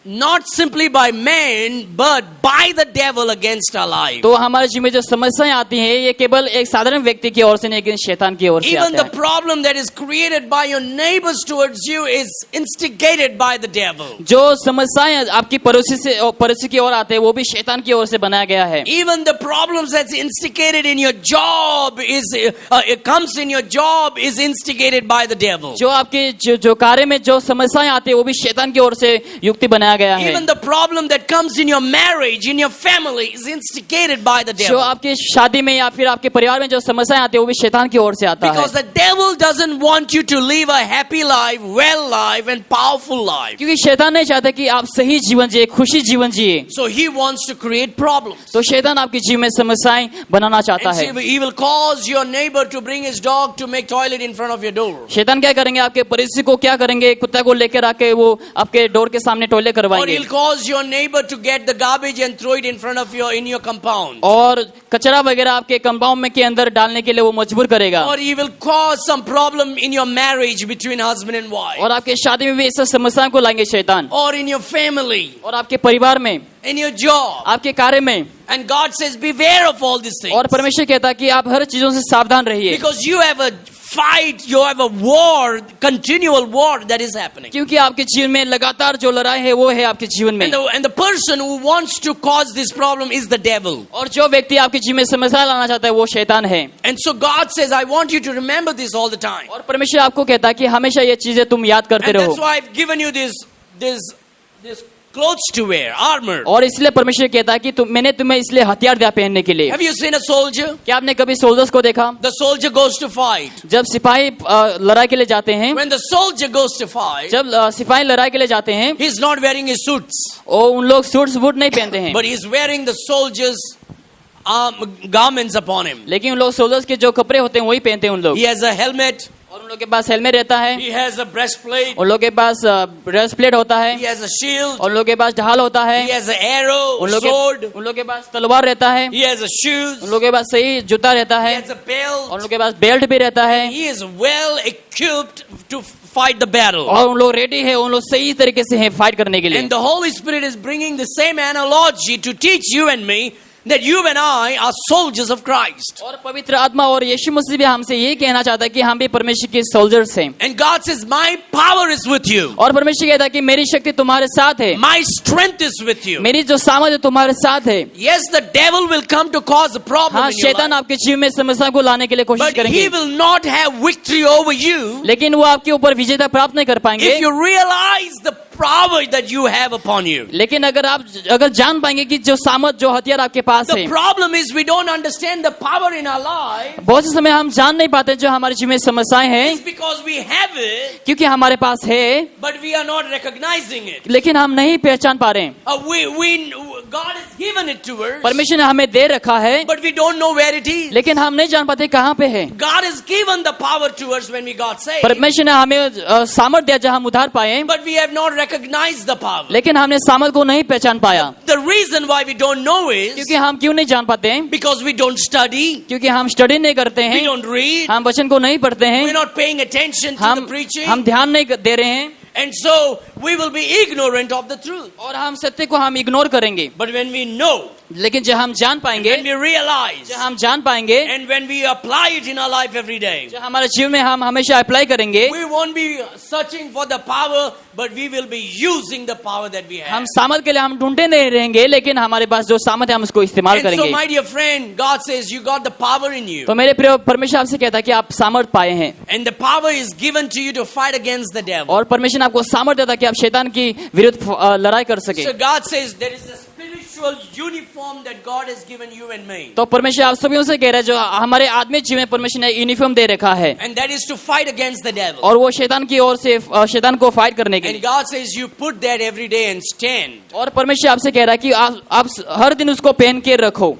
not simply by man, but by the devil against our life. तो हमारे जीवन में जो समस्याएं आती हैं ये केवल एक साधारण व्यक्ति की ओर से नहीं लेकिन शैतान की ओर से Even आता the है. problem that is created by your neighbors towards you is instigated by the devil. जो समस्याएं आपकी पड़ोसी की ओर आते हैं वो भी शैतान की ओर से बनाया गया है. Even the problems that's instigated in your job it comes in your job is instigated by the devil. जो आपके जो कार्य में जो समस्याएं आती है वो भी शैतान की ओर से युक्ति बनाया गया है. Even the problem that comes in your marriage, in your family, is instigated by the जो devil. आपकी शादी में या फिर आपके परिवार में जो समस्याएं आती है वो भी शैतान की ओर से आता है. Because the devil doesn't want you to live a happy life, well life, and powerful life. क्योंकि शैतान नहीं चाहता कि आप सही जीवन जिए, खुशी जीवन जिए. So he wants to create problems. तो शैतान आपके जीवन में समस्याएं बनाना चाहता And है. so he will cause your neighbor to bring his dog to make toilet in front of your door. शैतान क्या करेंगे आपके पड़ोसी को क्या करेंगे कुत्ता को लेकर आके वो आपके डोर के सामने टॉयलेट Or करवाएंगे he'll cause your neighbor to get the garbage and throw it in front of in your compound. और कचरा वगैरह आपके कंपाउंड में के अंदर डालने के लिए वो मजबूर करेगा Or he will cause some problem in your marriage between husband and wife. और आपके शादी में भी इस समस्याओं को लाएंगे शैतान Or in your family, और आपके परिवार में in your job. आपके कार्य में And God says, beware of all these things. और परमेश्वर कहता है कि आप हर चीजों से सावधान रहिए Because you have a fight, you have a war, continual war that is happening. क्योंकि आपके जीवन में लगातार जो लड़ाई है वो है आपके जीवन में And the person who wants to cause this problem is the devil. और जो व्यक्ति आपके जीवन में समस्या लाना चाहता है वो शैतान है And so God says, I want you to remember this all the time. और परमेश्वर आपको कहता है कि हमेशा ये चीजें तुम याद करते And रहो that's why I've given you this clothes to wear, armor. और इसलिए परमेश्वर कहता है कि मैंने तुम्हें इसलिए हथियार दिया पहनने के लिए Have you seen a soldier? क्या आपने कभी सोल्जर्स को देखा The soldier goes to fight. जब सिपाही लड़ाई के लिए जाते हैं When the soldier goes to fight, जब सिपाही लड़ाई के लिए जाते हैं he's not wearing his suits, और उन लोग सूट वूट नहीं पहनते हैं but he's wearing the soldier's garments upon him. लेकिन उन लोग सोल्जर्स के जो कपड़े होते हैं वही पहनते हैं उन लोग He has a helmet, और उन लोग के पास हेलमेट रहता है he has a breastplate, उन लोग के पास ब्रेस्ट प्लेट होता है he has a shield, और उन लोग के पास ढाल होता है he has an arrow, उन लोग sword, उन लोग के पास तलवार रहता है he has a shoes, उन लोग के पास सही जूता रहता he है has a और belt. उन लोग के पास बेल्ट भी रहता है He is well equipped to fight the battle. और उन लोग रेडी है उन लोग सही तरीके से हैं फाइट करने के लिए And the Holy Spirit is bringing the same analogy to teach you and me that you and I are soldiers of Christ. और पवित्र आत्मा और यीशु मसीह भी हमसे यही कहना चाहता है कि हम भी परमेश्वर के सोल्जर्स हैं And God says, my power is with you. और परमेश्वर कहता है कि मेरी शक्ति तुम्हारे साथ है My strength is with you. मेरी जो सामर्थ है तुम्हारे साथ है Yes, the devil will come to cause a problem हाँ in your शैतान life, आपके जीवन में समस्या को लाने के लिए कोशिश but करेंगे he will not have victory over you लेकिन वो आपके ऊपर विजेता प्राप्त नहीं कर पाएंगे if you realize the power that you have upon you. लेकिन अगर जान पाएंगे कि जो सामर्थ जो हथियार आपके पास है The problem is we don't understand the power in our life. बहुत से समय हम जान नहीं पाते जो हमारे जीवन में समस्याएं हैं It's because we have it, क्योंकि हमारे पास है but we are not recognizing it. लेकिन हम नहीं पहचान पा रहे हैं God has given it to us, परमेश्वर ने हमें दे रखा है but we don't know where it is. लेकिन हम नहीं जान पाते कहाँ पे है God has given the power to us when we got saved, परमेश्वर ने हमें सामर्थ दिया जब हम उधार पाए but we have not recognized the power. लेकिन हमने सामर्थ को नहीं पहचान पाया The reason why we don't know is क्योंकि हम क्यों नहीं जान पाते हैं because we don't study, क्योंकि हम स्टडी नहीं करते we हैं don't read, हम वचन को नहीं पढ़ते we're हैं not paying attention to the हम preaching, ध्यान नहीं दे रहे हैं and so we will be ignorant of the truth. और हम सत्य को हम इग्नोर करेंगे But when we know, लेकिन जब हम जान पाएंगे when we realize, जब हम जान पाएंगे and when we apply it in our life every day, जब हमारे जीवन में हम हमेशा अप्लाई करेंगे we won't be searching for the power, but we will be using the power that we have. हम सामर्थ के लिए हम ढूंढते नहीं रहेंगे लेकिन हमारे पास जो सामर्थ है हम उसको इस्तेमाल And so, करेंगे my dear friend, God says you got the power in you, तो मेरे प्रिय परमेश्वर आपसे कहता है कि आप सामर्थ पाए हैं and the power is given to you to fight against the devil. और परमेश्वर ने आपको सामर्थ देता है कि आप शैतान की विरुद्ध लड़ाई कर सके So God says there is a spiritual uniform that God has given you and me, तो परमेश्वर आप सभी से कह रहे हैं जो हमारे आदमी जीवन में परमेश्वर ने यूनिफॉर्म दे रखा है and that is to fight against the devil. और वो शैतान की ओर से शैतान को फाइट करने के And लिए God says you put that every day and stand. और परमेश्वर आपसे कह रहा है कि आप हर दिन उसको पहन के रखो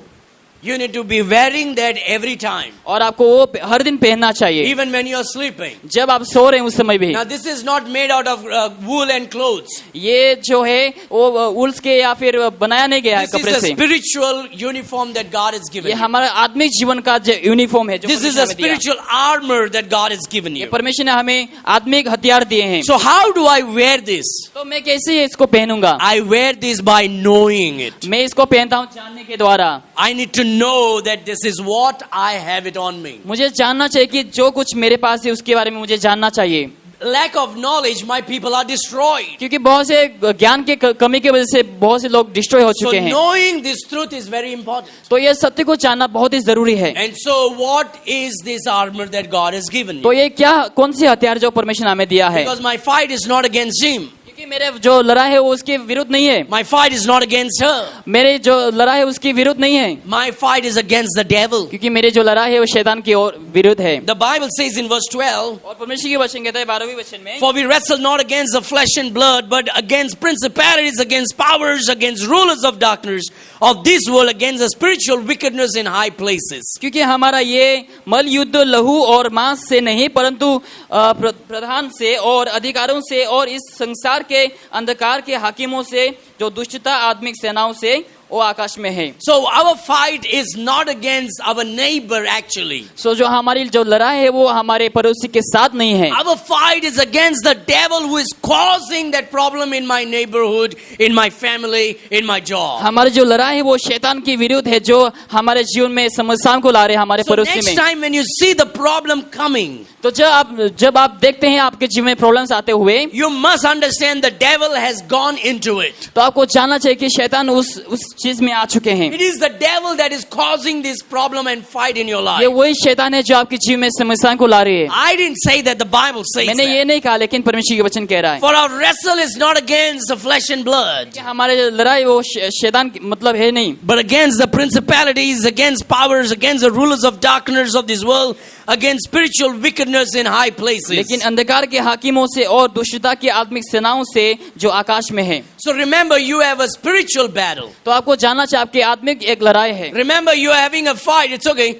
You need to be wearing that every time, और आपको वो हर दिन पहनना चाहिए even when you are sleeping. जब आप सो रहे हैं उस समय भी Now this is not made out of wool and clothes. ये जो है वो उल्स के या फिर बनाया नहीं गया है This कपड़े is a से spiritual uniform that God has given ये you. हमारा आत्मिक जीवन का जो यूनिफॉर्म है जो This is परमेश्वर a ने दिया। spiritual armor that God has given ये you. परमेश्वर ने हमें आत्मिक हथियार दिए हैं So how do I wear this? तो मैं कैसे इसको पहनूंगा I wear this by knowing it. मैं इसको पहनता हूँ जानने के द्वारा I need to know that this is what I have it on me. मुझे जानना चाहिए कि जो कुछ मेरे पास है उसके बारे में मुझे जानना चाहिए Lack of knowledge, my people are destroyed. क्योंकि बहुत से ज्ञान के कमी की वजह से बहुत से लोग डिस्ट्रॉय हो So चुके हैं knowing this truth is very important. तो ये सत्य को जानना बहुत ही जरूरी है And so what is this armor that God has given तो you? ये क्या कौन सी हथियार जो परमेश्वर ने हमें दिया है Because my fight is not against him. क्योंकि मेरे जो लड़ाई है वो उसके विरुद्ध नहीं है My fight is not against her. मेरे जो लड़ाई है उसकी विरुद्ध नहीं है My fight is against the devil. क्योंकि मेरे जो लड़ाई है वो शैतान की ओर विरुद्ध है The Bible says in verse 12, और परमेश्वर की वचन कहता है 12वें वचन में for we wrestle not against the flesh and blood, but against principalities, against powers, against rulers of darkness of this world, against the spiritual wickedness in high places. क्योंकि हमारा ये मल युद्ध लहू और मांस से नहीं परंतु प्रधान से और अधिकारों से और इस संसार के से, अंधकार के हाकिमों से, जो दुष्टता आत्मिक सेनाओं से, वो आकाश में है। So our fight is not against our neighbor actually. सो जो हमारी जो लड़ाई है वो हमारे पड़ोसी के साथ नहीं है। Our fight is against the devil who is causing that problem in my neighborhood, in my family, in my job. हमारी जो लड़ाई है वो शैतान के विरुद्ध है, जो हमारे जीवन में समस्याओं को ला रहे हैं हमारे So पड़ोसी next में। time when you see the problem coming, तो जब आप देखते हैं आपके जीवन में प्रॉब्लम्स आते हुए, you must understand the devil has gone into it. तो आपको जानना चाहिए कि शैतान उस चीज में आ चुके हैं। It is the devil that is causing this problem and fight in your ये life. वही शैतान है जो आपके जीवन में समस्याओं को ला रही है। I didn't say that, the Bible says मैंने that. ये नहीं कहा, लेकिन परमेश्वर के वचन कह रहा है For our wrestle is not against the flesh and blood, कि हमारे जो लड़ाई वो शैतान मतलब है नहीं, but against the principalities, against powers, against the rulers of darkness of this world, against spiritual wickedness in high places. लेकिन अंधकार के हाकिमों से और दुष्टता की आत्मिक सेनाओं से जो आकाश में है। So remember, you have a spiritual battle. तो आपको जानना चाहिए आपकी आत्मिक एक लड़ाई है। Remember, you are having a fight. It's okay.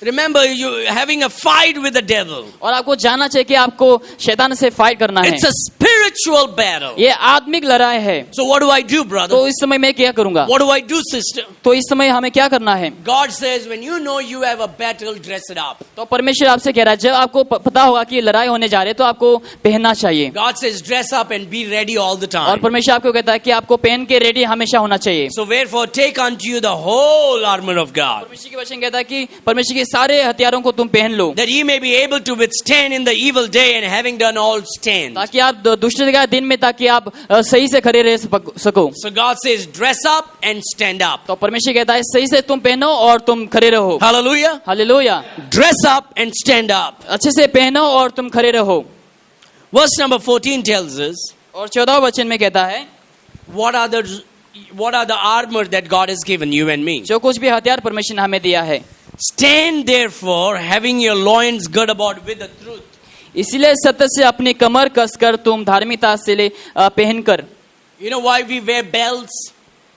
Remember, you are having a fight with the devil. और आपको जानना चाहिए कि आपको शैतान से फाइट करना है। It's a spiritual battle. ये आत्मिक लड़ाई है। So what do I do, brother? तो इस समय मैं क्या करूंगा? What do I do, sister? तो इस समय हमें क्या करना है? God says, when you know you have a battle, dress it up. तो परमेश्वर आपसे कह रहा है, जब आपको पता होगा कि लड़ाई होने जा रही है तो आपको पहनना चाहिए। God says, dress up and be ready all the और time. परमेश्वर आपको कहता है कि आपको पहन के रेडी हमेशा होना चाहिए। So wherefore, take unto you the whole armor of God, परमेश्वर के वचन कहता है कि परमेश्वर के सारे हथियारों को तुम पहन लो, that ye may be able to withstand in the evil day, and having done all stand. ताकि आप दुष्ट के दिन में ताकि आप सही से खड़े रह सको। So God says, dress up and stand up. तो परमेश्वर कहता है सही से तुम पहनो और तुम खड़े रहो। Hallelujah. Hallelujah. Dress up and stand up. अच्छे से पहनो और तुम खड़े रहो। Verse number 14 tells us, और 14 वचन में कहता है, what are the armor that God has given you and me? जो कुछ भी हथियार परमेश्वर ने हमें दिया है, Stand therefore, having your loins girt about with the truth. इसीलिए सत्य से अपनी कमर कसकर तुम धार्मिकता से पहनकर। You know why we wear belts?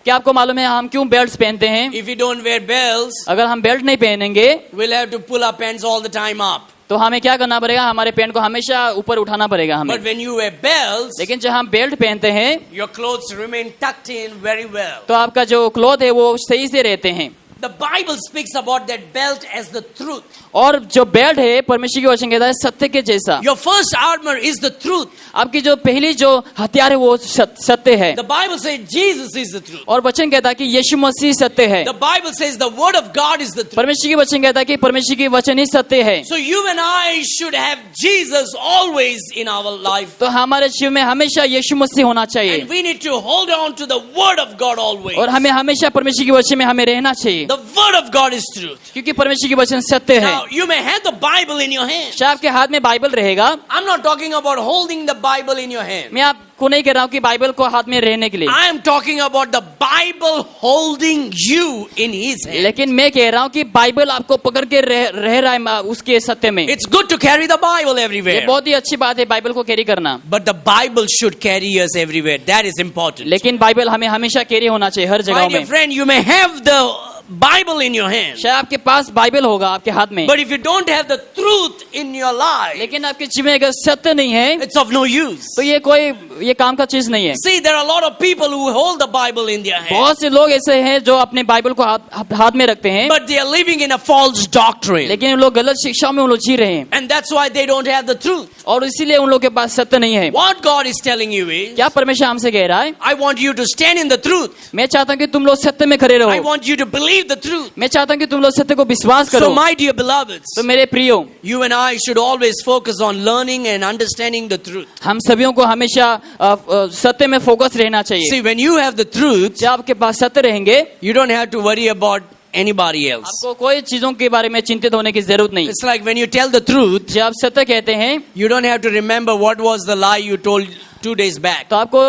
क्या आपको मालूम है हम क्यों बेल्ट पहनते हैं? If we don't wear belts, अगर हम बेल्ट नहीं पहनेंगे we'll have to pull our pants all the time up. तो हमें क्या करना पड़ेगा? हमारे पैंट को हमेशा ऊपर उठाना पड़ेगा हमें। But when you wear belts, लेकिन जब हम बेल्ट पहनते हैं your clothes remain tucked in very well. तो आपका जो क्लॉथ है वो सही से रहते हैं। The Bible speaks about that belt as the truth. और जो बेल्ट है परमेश्वर की वचन कहता है सत्य के जैसा। Your first armor is the truth. आपकी जो पहली जो हथियार है वो सत्य है। The Bible says Jesus is the truth. और वचन कहता है कि यीशु मसीह सत्य है। The Bible says the word of God is the truth. परमेश्वर की वचन कहता है कि परमेश्वर की वचन ही सत्य है। So you and I should have Jesus always in our life. तो हमारे जीवन में हमेशा यीशु मसीह होना चाहिए। And we need to hold on to the word of God always. और हमें हमेशा परमेश्वर की वचन में हमें रहना चाहिए। The word of God is truth. क्योंकि परमेश्वर की वचन सत्य है। Now you may have the Bible in your hand. शायद आपके हाथ में बाइबल रहेगा। I'm not talking about holding the Bible in your hand. मैं आपको नहीं कह रहा हूँ कि बाइबल को हाथ में रहने के लिए, I am talking about the Bible holding you in His hand. लेकिन मैं कह रहा हूँ कि बाइबल आपको पकड़ के रह रहा है उसके सत्य में। It's good to carry the Bible ये everywhere. बहुत ही अच्छी बात है बाइबल को कैरी करना, But the Bible should carry us everywhere. That is important. लेकिन बाइबल हमें हमेशा कैरी होना चाहिए हर My जगह dear में। friend, you may have the Bible in your hand. शायद आपके पास बाइबल होगा आपके हाथ में, But if you don't have the truth in your life, लेकिन आपके जीवन में अगर सत्य नहीं है it's of no use. तो ये काम का चीज नहीं है। See, there are a lot of people who hold the Bible in their hand, बहुत से लोग ऐसे हैं जो अपने बाइबल को हाथ में रखते हैं, but they are living in a false doctrine. लेकिन उन लोग गलत शिक्षा में उन लोग जी रहे हैं And that's why they don't have the truth. और इसीलिए उन लोग के पास सत्य नहीं है। What God is telling you is, क्या परमेश्वर हमसे कह रहा है? I want you to stand in the truth. मैं चाहता हूँ कि तुम लोग सत्य में खड़े I रहो। want you to believe the truth. मैं चाहता हूँ कि तुम लोग सत्य को विश्वास करो। So my dear beloveds, तो मेरे प्रियो, you and I should always focus on learning and understanding the truth. हम सभी को हमेशा सत्य में फोकस रहना चाहिए। See, when you have the truth, जब आपके पास सत्य रहेंगे you don't have to worry about anybody else. आपको कोई चीजों के बारे में चिंतित होने की जरूरत नहीं। It's like when you tell the truth, जब आप सत्य कहते हैं you don't have to remember what was the lie you told 2 days back. तो आपको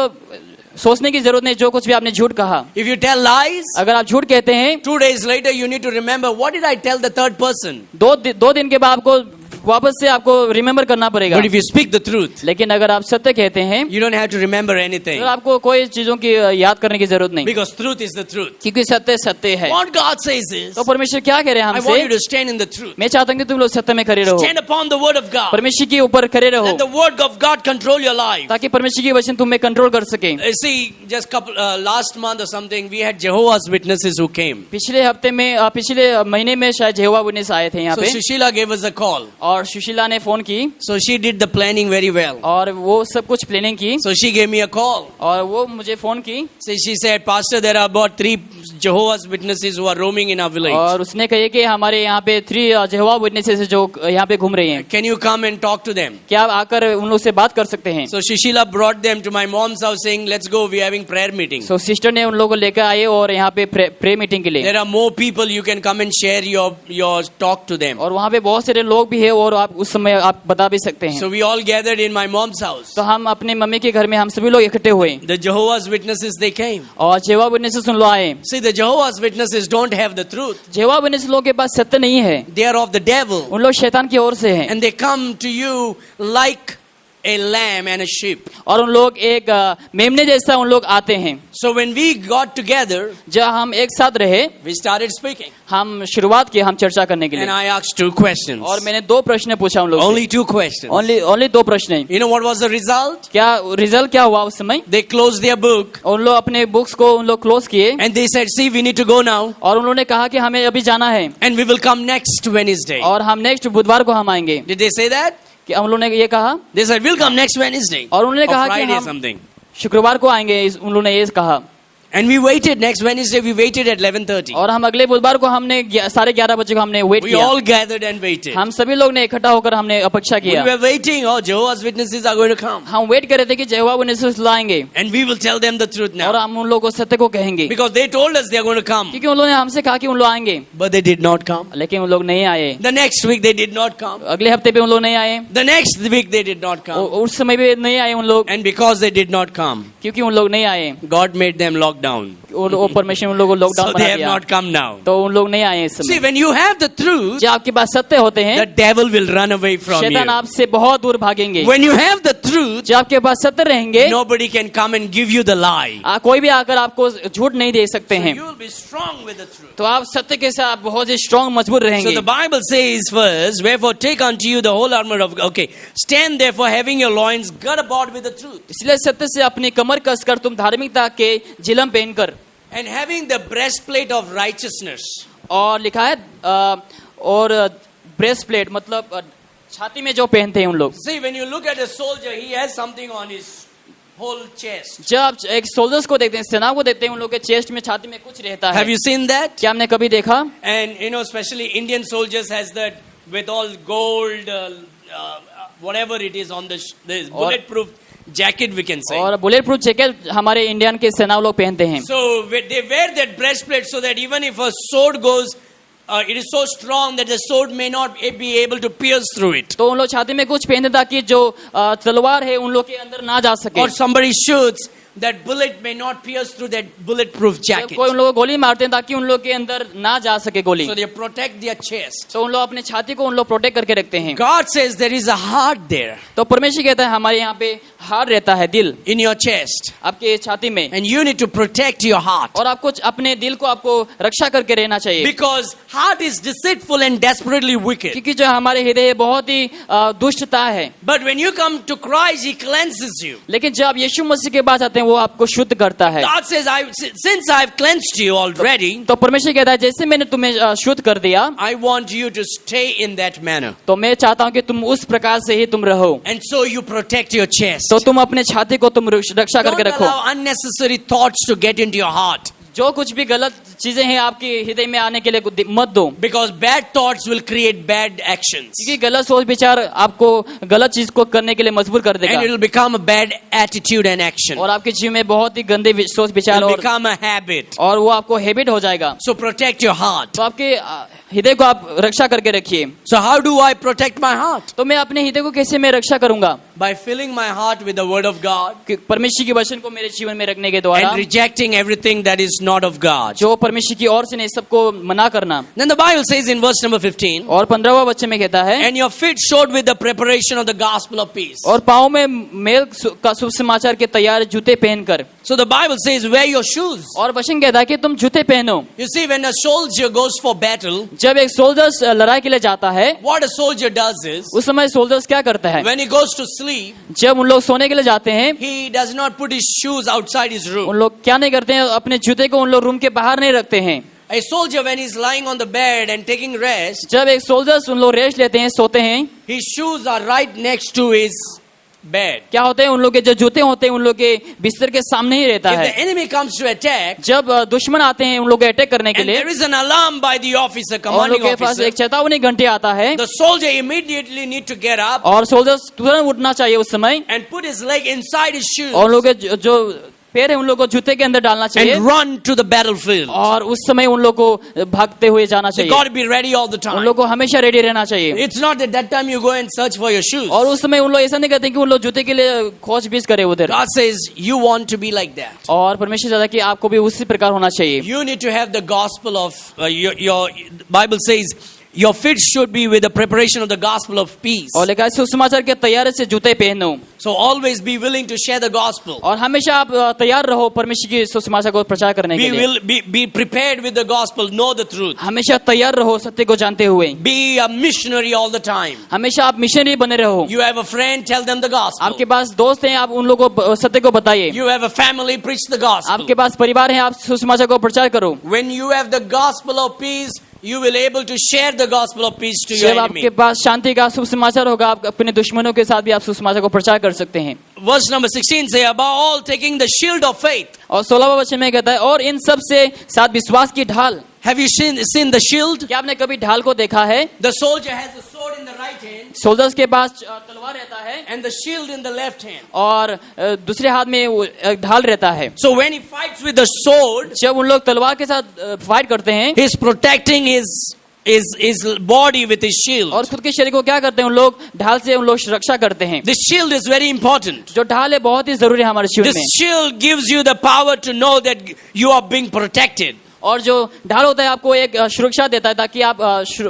सोचने की जरूरत नहीं जो कुछ भी आपने झूठ कहा। If you tell lies, अगर आप झूठ कहते हैं 2 days later you need to remember what did I tell the third person. दो दिन के बाद आपको वापस से आपको रिमेम्बर करना पड़ेगा। But if you speak the truth, लेकिन अगर आप सत्य कहते हैं you don't have to remember anything. तो आपको कोई चीजों की याद करने की जरूरत नहीं, Because truth is the truth. क्योंकि सत्य सत्य है। What God says is, तो परमेश्वर क्या कह रहे हैं I want you हमसे? to stand in the truth. मैं चाहता हूँ कि तुम लोग सत्य में खड़े रहो, Stand upon the word of God. परमेश्वर के ऊपर खड़े रहो, Let the word of God control your life. ताकि परमेश्वर की वचन तुम्हें कंट्रोल कर सके। See, just last month or something, we had Jehovah's Witnesses who came. पिछले हफ्ते में पिछले महीने में शायद जेहोवा विटनेस आए थे यहाँ So पे, Sushila gave us a call. और सुशीला ने फोन की So she did the planning very well. और वो सब कुछ प्लानिंग की, So she gave me a call. और वो मुझे फोन की So she said, Pastor, there are about 3 Jehovah's Witnesses who are roaming in our village. और उसने कही कि हमारे यहाँ पे 3 जेहोवा विटनेसेस जो यहाँ पे घूम रही हैं, Can you come and talk to them? क्या आप आकर उन लोग से बात कर सकते हैं? So Sushila brought them to my mom's house saying, let's go, we're having prayer meeting. So sister ने उन लोगों को लेकर आए और यहाँ पे प्रे मीटिंग के लिए, There are more people, you can come and share your talk to them. और वहाँ पे बहुत सारे लोग भी है और आप उस समय आप बता भी सकते हैं। So we all gathered in my mom's house. तो हम अपने मम्मी के घर में हम सभी लोग इकट्ठे हुए The Jehovah's Witnesses, they came. और जेहोवा विटनेसेस उन लोग आए। See, the Jehovah's Witnesses don't have the truth. जेहोवा witness लोगों के पास सत्य नहीं है, They are of the devil. उन लोग शैतान की ओर से हैं, And they come to you like a lamb and a sheep. और उन लोग एक मेमने जैसा उन लोग आते हैं। So when we got together, जब हम एक साथ रहे, we started speaking. हम शुरुआत की हम चर्चा करने के And लिए, I asked 2 questions. और मैंने 2 प्रश्न पूछा उन लोगों से। Only 2 questions. ओनली 2 प्रश्न। You know what was the result? क्या रिजल्ट क्या हुआ उस समय? They closed their book उन लोग अपने बुक्स को उन लोग क्लोज किए, and they said, see, we need to go now. और उन्होंने कहा कि हमें अभी जाना है And we will come next Wednesday. और हम नेक्स्ट बुधवार को हम आएंगे। Did they say that? कि हम लोगों ने ये कहा, They said, we'll come next Wednesday. और उन्होंने Or कहा कि Friday or हम something. शुक्रवार को आएंगे, उन लोगों ने ये कहा। And we waited next Wednesday, we waited at 11:30. और हम अगले बुधवार को हमने 11:30 बजे को हमने वेट We किया। all gathered and waited. हम सभी लोग ने इकट्ठा होकर हमने अपेक्षा We किया। were waiting, oh, Jehovah's Witnesses are going to come. हम वेट कर रहे थे कि जेहोवा विटनेसेस लाएंगे And we will tell them the truth और now. हम उन लोगों को सत्य को कहेंगे, Because they told us they are going to come. क्योंकि उन लोगों ने हमसे कहा कि उन लोग आएंगे, But they did not come. लेकिन उन लोग नहीं आए। The next week they did not come. अगले हफ्ते पे उन लोग नहीं आए, The next week they did not come. उस समय भी नहीं आए उन लोग, And because they did not come, क्योंकि उन लोग नहीं आए, God made them lock down. वो परमेश्वर उन लोगों को So लॉकडाउन they बना have दिया, not come now. तो उन लोग नहीं आए इस See, समय। when you have the truth, जब आपके पास सत्य होते the हैं, devil will run away from शैतान you. आपसे बहुत दूर भागेंगे। When you have the truth, जब आपके पास सत्य रहेंगे, nobody can come and give you the lie. कोई भी आकर आपको झूठ नहीं दे सकते So हैं, you will be strong with the truth. तो आप सत्य के साथ बहुत ही स्ट्रांग मजबूत So रहेंगे। the Bible says first, wherefore take unto you the whole armor of God. Okay, stand therefore having your loins girt about with the truth, इसलिए सत्य से अपनी कमर कसकर तुम धार्मिकता के जिलम पहनकर, and having the breastplate of righteousness. और लिखा है और ब्रेस्ट प्लेट मतलब छाती में जो पहनते हैं उन लोग। See, when you look at a soldier, he has something on his whole chest. जब आप एक सोल्जर्स को देखते हैं, सेना को देखते हैं, उन लोग के चेस्ट में छाती में कुछ रहता Have है। you seen that? क्या हमने कभी देखा? And you know, especially Indian soldiers has that with all gold, whatever it is on the bulletproof jacket, we can say. और बुलेट प्रूफ जैकेट हमारे इंडियन के सेना लोग पहनते हैं। So they wear that breastplate so that even if a sword goes, it is so strong that the sword may not be able to pierce through it. तो उन लोग छाती में कुछ पहनते ताकि जो तलवार है उन लोग के अंदर ना जा सके, Or somebody shoots, that bullet may not pierce through that bulletproof jacket. कोई उन लोगों को गोली मारते हैं ताकि उन लोग के अंदर ना जा सके गोली, So they protect their chest. तो उन लोग अपने छाती को उन लोग प्रोटेक्ट करके रखते हैं। God says there is a heart there तो परमेश्वर कहता है हमारे यहाँ पे हार रहता है, दिल in your chest. आपके छाती में, And you need to protect your heart. और आपको अपने दिल को आपको रक्षा करके रहना चाहिए, Because heart is deceitful and desperately wicked. क्योंकि जो हमारे हृदय बहुत ही दुष्टता है। But when you come to Christ, He cleanses you. लेकिन जब आप यीशु मसीह के पास आते हैं वो आपको शुद्ध करता है। God says, since I've cleansed you already, तो परमेश्वर कहता है जैसे मैंने तुम्हें शुद्ध कर दिया, I want you to stay in that manner. तो मैं चाहता हूँ कि तुम उस प्रकार से ही तुम रहो, And so you protect your chest. तो तुम अपने छाती को तुम रक्षा करके Don't रखो। allow unnecessary thoughts to get into your heart. जो कुछ भी गलत चीजें हैं आपके हृदय में आने के लिए मत दो, Because bad thoughts will create bad actions. क्योंकि गलत सोच विचार आपको गलत चीज को करने के लिए मजबूर कर देगा, And it will become a bad attitude and action. और आपके जीवन में बहुत ही गंदे सोच It विचार will become a habit. और वो आपको हैबिट हो जाएगा। So protect your heart. तो आपके हृदय को आप रक्षा करके रखिए। So how do I protect my heart? तो मैं अपने हृदय को कैसे मैं रक्षा करूंगा? by filling my heart with the word of God कि परमेश्वर के वचन को मेरे जीवन में रखने के द्वारा, and rejecting everything that is not of God. जो परमेश्वर की ओर से नहीं सबको मना करना। Then the Bible says in verse number 15, और 15वां वचन में कहता है, and your feet shod with the preparation of the gospel of peace. और पाँव में मेल का शुभ समाचार के तैयार जूते पहनकर। So the Bible says, wear your shoes. और वचन कहता है कि तुम जूते पहनो। You see, when a soldier goes for battle, जब एक सोल्जर्स लड़ाई के लिए जाता है, what a soldier does is, उस समय सोल्जर्स क्या करता है? when he goes to sleep, जब उन लोग सोने के लिए जाते हैं, he does not put his shoes outside his उन room. लोग क्या नहीं करते हैं? अपने जूते को उन लोग रूम के बाहर नहीं रखते हैं। A soldier, when he's lying on the bed and taking rest, जब एक सोल्जर्स उन लोग रेस्ट लेते हैं, सोते हैं, his shoes are right next to his bed. क्या होते हैं? उन लोग के जो जूते होते हैं उन लोग के बिस्तर के सामने ही रहता If है। the enemy comes to attack, जब दुश्मन आते हैं उन लोग को अटैक करने के and लिए, there is an alarm by the officer, और commanding लोग के पास officer, एक चेतावनी घंटी आता है, the soldier immediately need to get up और सोल्जर्स तुरंत उठना चाहिए उस समय, and put his leg inside his shoes और लोग के जो पैर है उन लोग को जूते के अंदर डालना चाहिए, and run to the battlefield. और उस समय उन लोग को भागते हुए जाना They चाहिए। got to be ready all the उन time. लोग को हमेशा रेडी रहना चाहिए। It's not that that time you go and search for your shoes. और उस समय उन लोग ऐसा नहीं करते कि उन लोग जूते के लिए खोजबीन करे उधर। God says you want to be like that. और परमेश्वर चाहता है कि आपको भी उसी प्रकार होना चाहिए। You need to have the gospel of your Bible says your feet should be with the preparation of the gospel of peace. और लिखा है सुसमाचार के तैयारी से जूते पहनो, So always be willing to share the gospel. और हमेशा आप तैयार रहो परमेश्वर की सुसमाचार को प्रचार करने के लिए। Be prepared with the gospel. Know the truth. हमेशा तैयार रहो सत्य को जानते हुए। Be a missionary all the time. हमेशा आप मिशनरी बने रहो। You have a friend, tell them the gospel. आपके पास दोस्त हैं, आप उन लोगों को सत्य को बताइए। You have a family, preach the gospel. आपके पास परिवार है, आप सुसमाचार को प्रचार करो। When you have the gospel of peace, you will able to share the gospel of peace to your जब enemy. आपके पास शांति का शुभ समाचार होगा, आप अपने दुश्मनों के साथ भी आप सुसमाचार को प्रचार कर सकते हैं। Verse number 16 say, above all taking the shield of faith. और 16वां वचन में कहता है, और इन सब से साथ विश्वास की ढाल। Have you seen the shield? क्या आपने कभी ढाल को देखा है? The soldier has a sword in the right hand soldiers के पास तलवार रहता है, and the shield in the left hand. और दूसरे हाथ में वो ढाल रहता है। So when he fights with the sword, जब उन लोग तलवार के साथ फाइट करते हैं, he's protecting his body with his shield. और खुद के शरीर को क्या करते हैं? उन लोग ढाल से उन लोग सुरक्षा करते हैं। This shield is very important. जो ढाल है बहुत ही जरूरी है हमारे जीवन This में। shield gives you the power to know that you are being protected. और जो ढाल होता है आपको एक सुरक्षा देता है, ताकि आप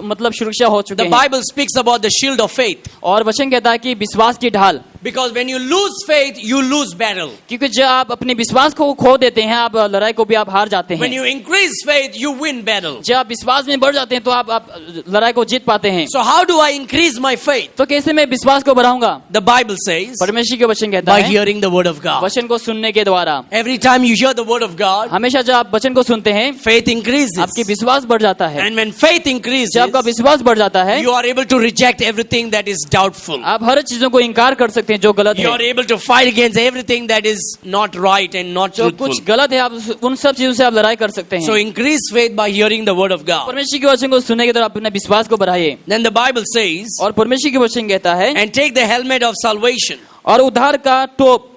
मतलब सुरक्षा हो चुके The हैं। Bible speaks about the shield of faith. और वचन कहता है कि विश्वास की ढाल, Because when you lose faith, you lose battle. क्योंकि जब आप अपने विश्वास को खो देते हैं, आप लड़ाई को भी आप हार जाते When हैं। you increase faith, you win battle. जब आप विश्वास में बढ़ जाते हैं तो आप लड़ाई को जीत पाते हैं। So how do I increase my faith? तो कैसे मैं विश्वास को बढ़ाऊंगा? The Bible says, परमेश्वर के वचन कहता by है, hearing the word of God. वचन को सुनने के द्वारा। Every time you hear the word of God, हमेशा जब आप वचन को सुनते हैं, faith increases. आपकी विश्वास बढ़ जाता है। And when faith increases, जब आपका विश्वास बढ़ जाता है, you are able to reject everything that is doubtful. आप हर चीजों को इनकार कर सकते हैं जो गलत You are है। able to fight against everything that is not right and not जो truthful. कुछ गलत है, आप उन सब चीजों से आप लड़ाई कर सकते So हैं। increase faith by hearing the word of God. परमेश्वर के वचन को सुनने के द्वारा अपने विश्वास को बढ़ाइए। Then the Bible says, और परमेश्वर के वचन कहता है, and take the helmet of salvation. और उद्धार का टोप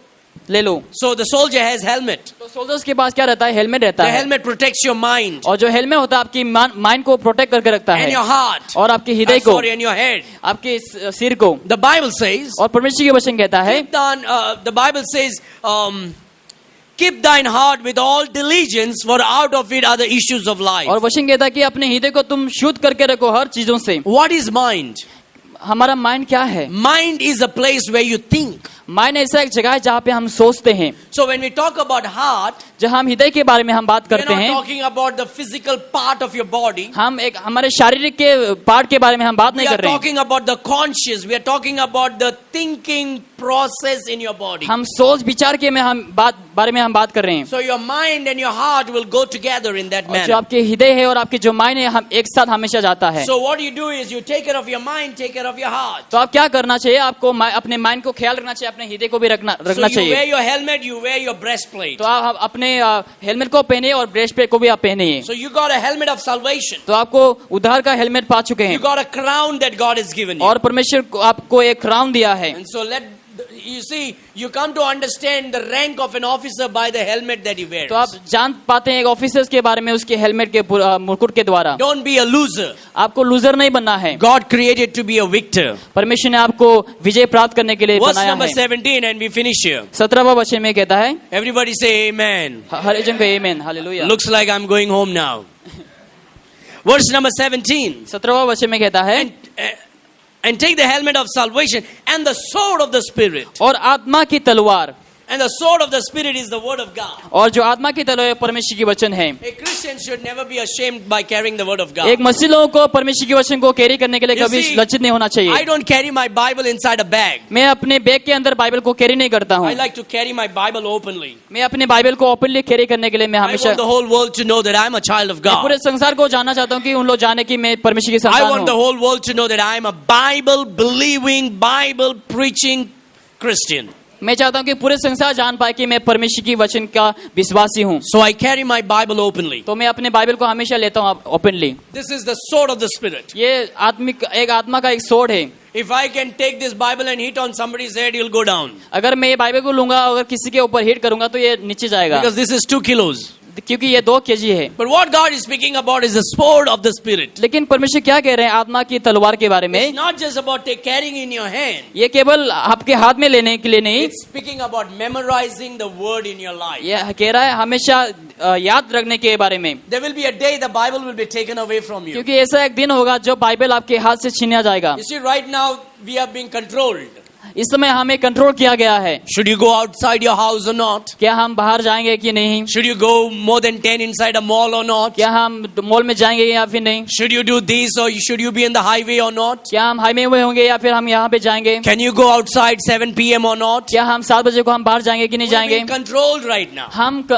ले लो। So the soldier has helmet. तो सोल्जर्स के पास क्या रहता है? हेलमेट रहता The है। helmet protects your mind और जो हेलमेट होता है आपकी माइंड को प्रोटेक्ट करके रखता and है, your heart. और आपके हृदय को, Sorry, and your head. आपके सिर को। The Bible says, और परमेश्वर के वचन कहता है, the Bible says, keep thine heart with all diligence, for out of it are the issues of life. और वचन कहता है कि अपने हृदय को तुम शुद्ध करके रखो हर चीजों से। What is mind? हमारा माइंड क्या है? Mind is a place where you think. Mind ऐसा एक जगह है जहाँ पे हम सोचते हैं। So when we talk about heart, जब हम हृदय के बारे में हम बात we are करते not हैं, talking about the physical part of your body. हम एक हमारे शारीरिक के पार्ट के बारे में हम बात We नहीं are कर रहे हैं। talking about the conscious. We are talking about the thinking process in your body. हम सोच विचार के में हम बारे में हम बात कर रहे हैं। So your mind and your heart will go together in that और जो manner. आपके हृदय है और आपके जो माइंड है, हम एक साथ हमेशा जाता है। So what you do is you take care of your mind, take care of your heart. तो आप क्या करना चाहिए? आपको अपने माइंड को ख्याल रखना चाहिए, अपने हृदय को भी रखना So you wear चाहिए। your helmet, you wear your breastplate. तो आप अपने हेलमेट को पहने और ब्रेस्ट प्लेट को भी आप पहने। So you got a helmet of salvation. तो आपको उद्धार का हेलमेट पा चुके You हैं, got a crown that God has given you. और परमेश्वर को आपको एक क्राउन दिया है। And so you see, you come to understand the rank of an officer by the helmet that he wears. तो आप जान पाते हैं एक ऑफिसर्स के बारे में उसके हेलमेट के मुकुट के द्वारा। Don't be a loser. आपको लूजर नहीं बनना है। God created to be a victor. परमेश्वर ने आपको विजय प्राप्त करने के लिए Verse बनाया number है। 17 and we finish here. 17वां वचन में कहता है, Everybody say amen. हर एक जन को आमीन, hallelujah. Looks like I'm going home now. Verse number 17. 17वां वचन में कहता है, And take the helmet of salvation and the sword of the Spirit. और आत्मा की तलवार, And the sword of the Spirit is the word of God. और जो आत्मा की तलवार परमेश्वर की वचन है। A Christian should never be ashamed by carrying the word of God. एक मसीह लोगों को परमेश्वर की वचन को कैरी करने के लिए You कभी see, लज्जित नहीं होना चाहिए। I don't carry my Bible inside a bag. मैं अपने बैग के अंदर बाइबल को कैरी नहीं करता हूँ। I like to carry my Bible openly. मैं अपने बाइबल को ओपनली कैरी करने के लिए मैं I हमेशा want the whole world to know that I'm a child of मैं पूरे God. संसार को जानना चाहता हूँ कि उन लोग जाने कि मैं परमेश्वर की I संतान want the हूँ। whole world to know that I'm a Bible believing, Bible preaching Christian. मैं चाहता हूँ कि पूरे संसार जान पाए कि मैं परमेश्वर की वचन का विश्वासी हूँ। So I carry my Bible openly. तो मैं अपने बाइबल को हमेशा लेता हूँ openly. This is the sword of the Spirit. ये एक आत्मा का एक सोड है। If I can take this Bible and hit on somebody's head, he'll go down. अगर मैं ये बाइबल को लूंगा, अगर किसी के ऊपर हिट करूंगा तो ये नीचे जाएगा, Because this is 2 kilos. क्योंकि ये 2 केजी है। But what God is speaking about is the sword of the Spirit. लेकिन परमेश्वर क्या कह रहे हैं आत्मा की तलवार के बारे में? It's not just about carrying in your hand. ये केवल आपके हाथ में लेने के लिए नहीं, It's speaking about memorizing the word in your life. ये कह रहा है हमेशा याद रखने के बारे में। There will be a day the Bible will be taken away from you. क्योंकि ऐसा एक दिन होगा जो बाइबल आपके हाथ से छीना जाएगा। You see, right now we are being controlled. इस समय हमें कंट्रोल किया गया है। Should you go outside your house or not? क्या हम बाहर जाएंगे कि नहीं? Should you go more than 10 inside a mall or not? क्या हम मॉल में जाएंगे या फिर नहीं? Should you do this or should you be in the highway or not? क्या हम हाईवे में होंगे या फिर हम यहाँ पे जाएंगे? Can you go outside 7 p.m. or not? क्या हम 7 बजे को हम बाहर जाएंगे कि नहीं We're जाएंगे? being controlled right now.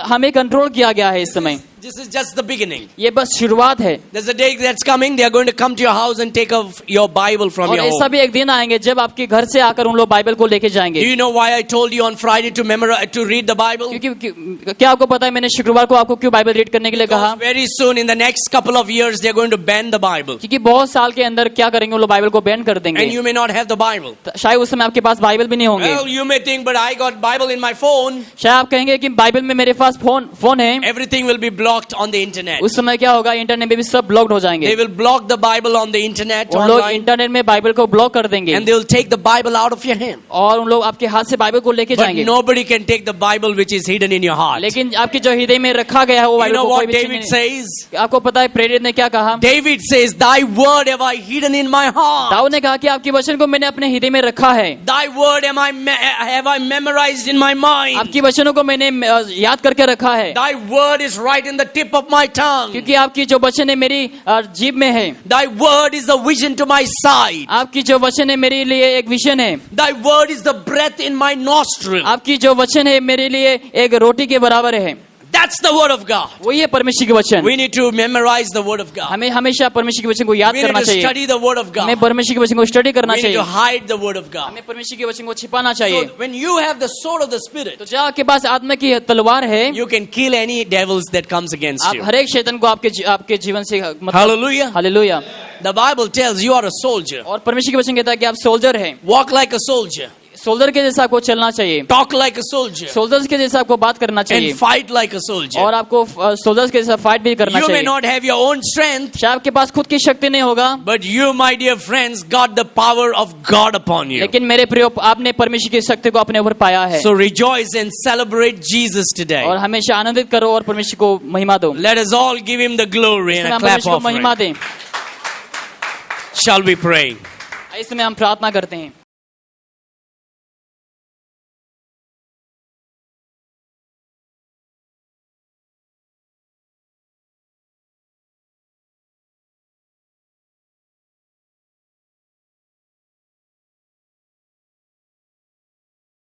हमें कंट्रोल किया गया है इस समय। This is just the beginning. ये बस शुरुआत है। There's a day that's coming. They are going to come to your house and take off your Bible from और your ऐसा home. भी एक दिन आएंगे जब आपके घर से आकर उन लोग बाइबल को लेके Do जाएंगे। you know why I told you on Friday to memorize, to read the Bible? क्योंकि क्या आपको पता है मैंने शुक्रवार को आपको क्यों बाइबल रीड करने के लिए कहा? Because very soon, in the next couple of years, they are going to ban the Bible. क्योंकि बहुत साल के अंदर क्या करेंगे, वो लोग बाइबल को बैन कर देंगे। And you may not have the Bible. शायद उस समय आपके पास बाइबल भी नहीं होंगे। Well, you may think, but I got Bible in my phone. शायद आप कहेंगे कि बाइबल में मेरे पास फोन है। Everything will be blocked on the internet. उस समय क्या होगा, इंटरनेट में भी सब ब्लॉक्ड हो जाएंगे। They will block the Bible on the internet उन लोग online, इंटरनेट में बाइबल को ब्लॉक कर देंगे and they will take the Bible out of your hand. और उन लोग आपके हाथ से बाइबल को लेके But जाएंगे। nobody can take the Bible which is hidden in your heart. लेकिन आपके जो हृदय में रखा गया है वो You बाइबल know को कोई what भी David छीन says? नहीं। आपको पता है प्रेरित ने क्या कहा? David says, "Thy word have I hidden in my heart. Dawood ने कहा कि आपके वचन को मैंने अपने हृदय में रखा है। Thy word have I memorized in my mind. आपकी वचनों को मैंने याद करके रखा है। Thy word is right in the tip of my tongue. क्योंकि आपकी जो वचन है मेरी जीभ में है। Thy word is the vision to my sight. आपकी जो वचन है मेरे लिए एक विजन है। Thy word is the breath in my nostril." आपकी जो वचन है मेरे लिए एक रोटी के बराबर है। That's the word of God. वही है परमेश्वर की वचन। We need to memorize the word of God. हमें हमेशा परमेश्वर के वचन को याद We need करना to चाहिए। study the word of हमें God. परमेश्वर के वचन को स्टडी करना We need to चाहिए। hide the word of God. हमें परमेश्वर के वचन को छिपाना चाहिए। So when you have the sword of the Spirit, तो जहाँ आपके पास आत्मा की तलवार है, you can kill any devils that comes against आप you. हर एक शैतान को आपके जीवन से मतलब Hallelujah. Hallelujah. The Bible tells you are a soldier. और परमेश्वर के वचन कहता है कि आप सोल्जर हैं। Walk like a soldier. Soldier के जैसा आपको चलना चाहिए। Talk like a soldier. Soldiers के जैसा आपको बात करना चाहिए। And fight like a soldier. और आपको सोल्जर्स के जैसा फाइट भी करना You may चाहिए। not have your own strength, शायद आपके पास खुद की शक्ति नहीं होगा, but you, my dear friends, got the power of God upon you. लेकिन मेरे प्रिय आपने परमेश्वर की शक्ति को अपने ऊपर पाया है। So rejoice and celebrate Jesus today. और हमेशा आनंदित करो और परमेश्वर को महिमा दो। Let us all give him the glory and a clap परमेश्वर को महिमा offering. दें। Shall we pray? इस समय हम प्रार्थना करते हैं।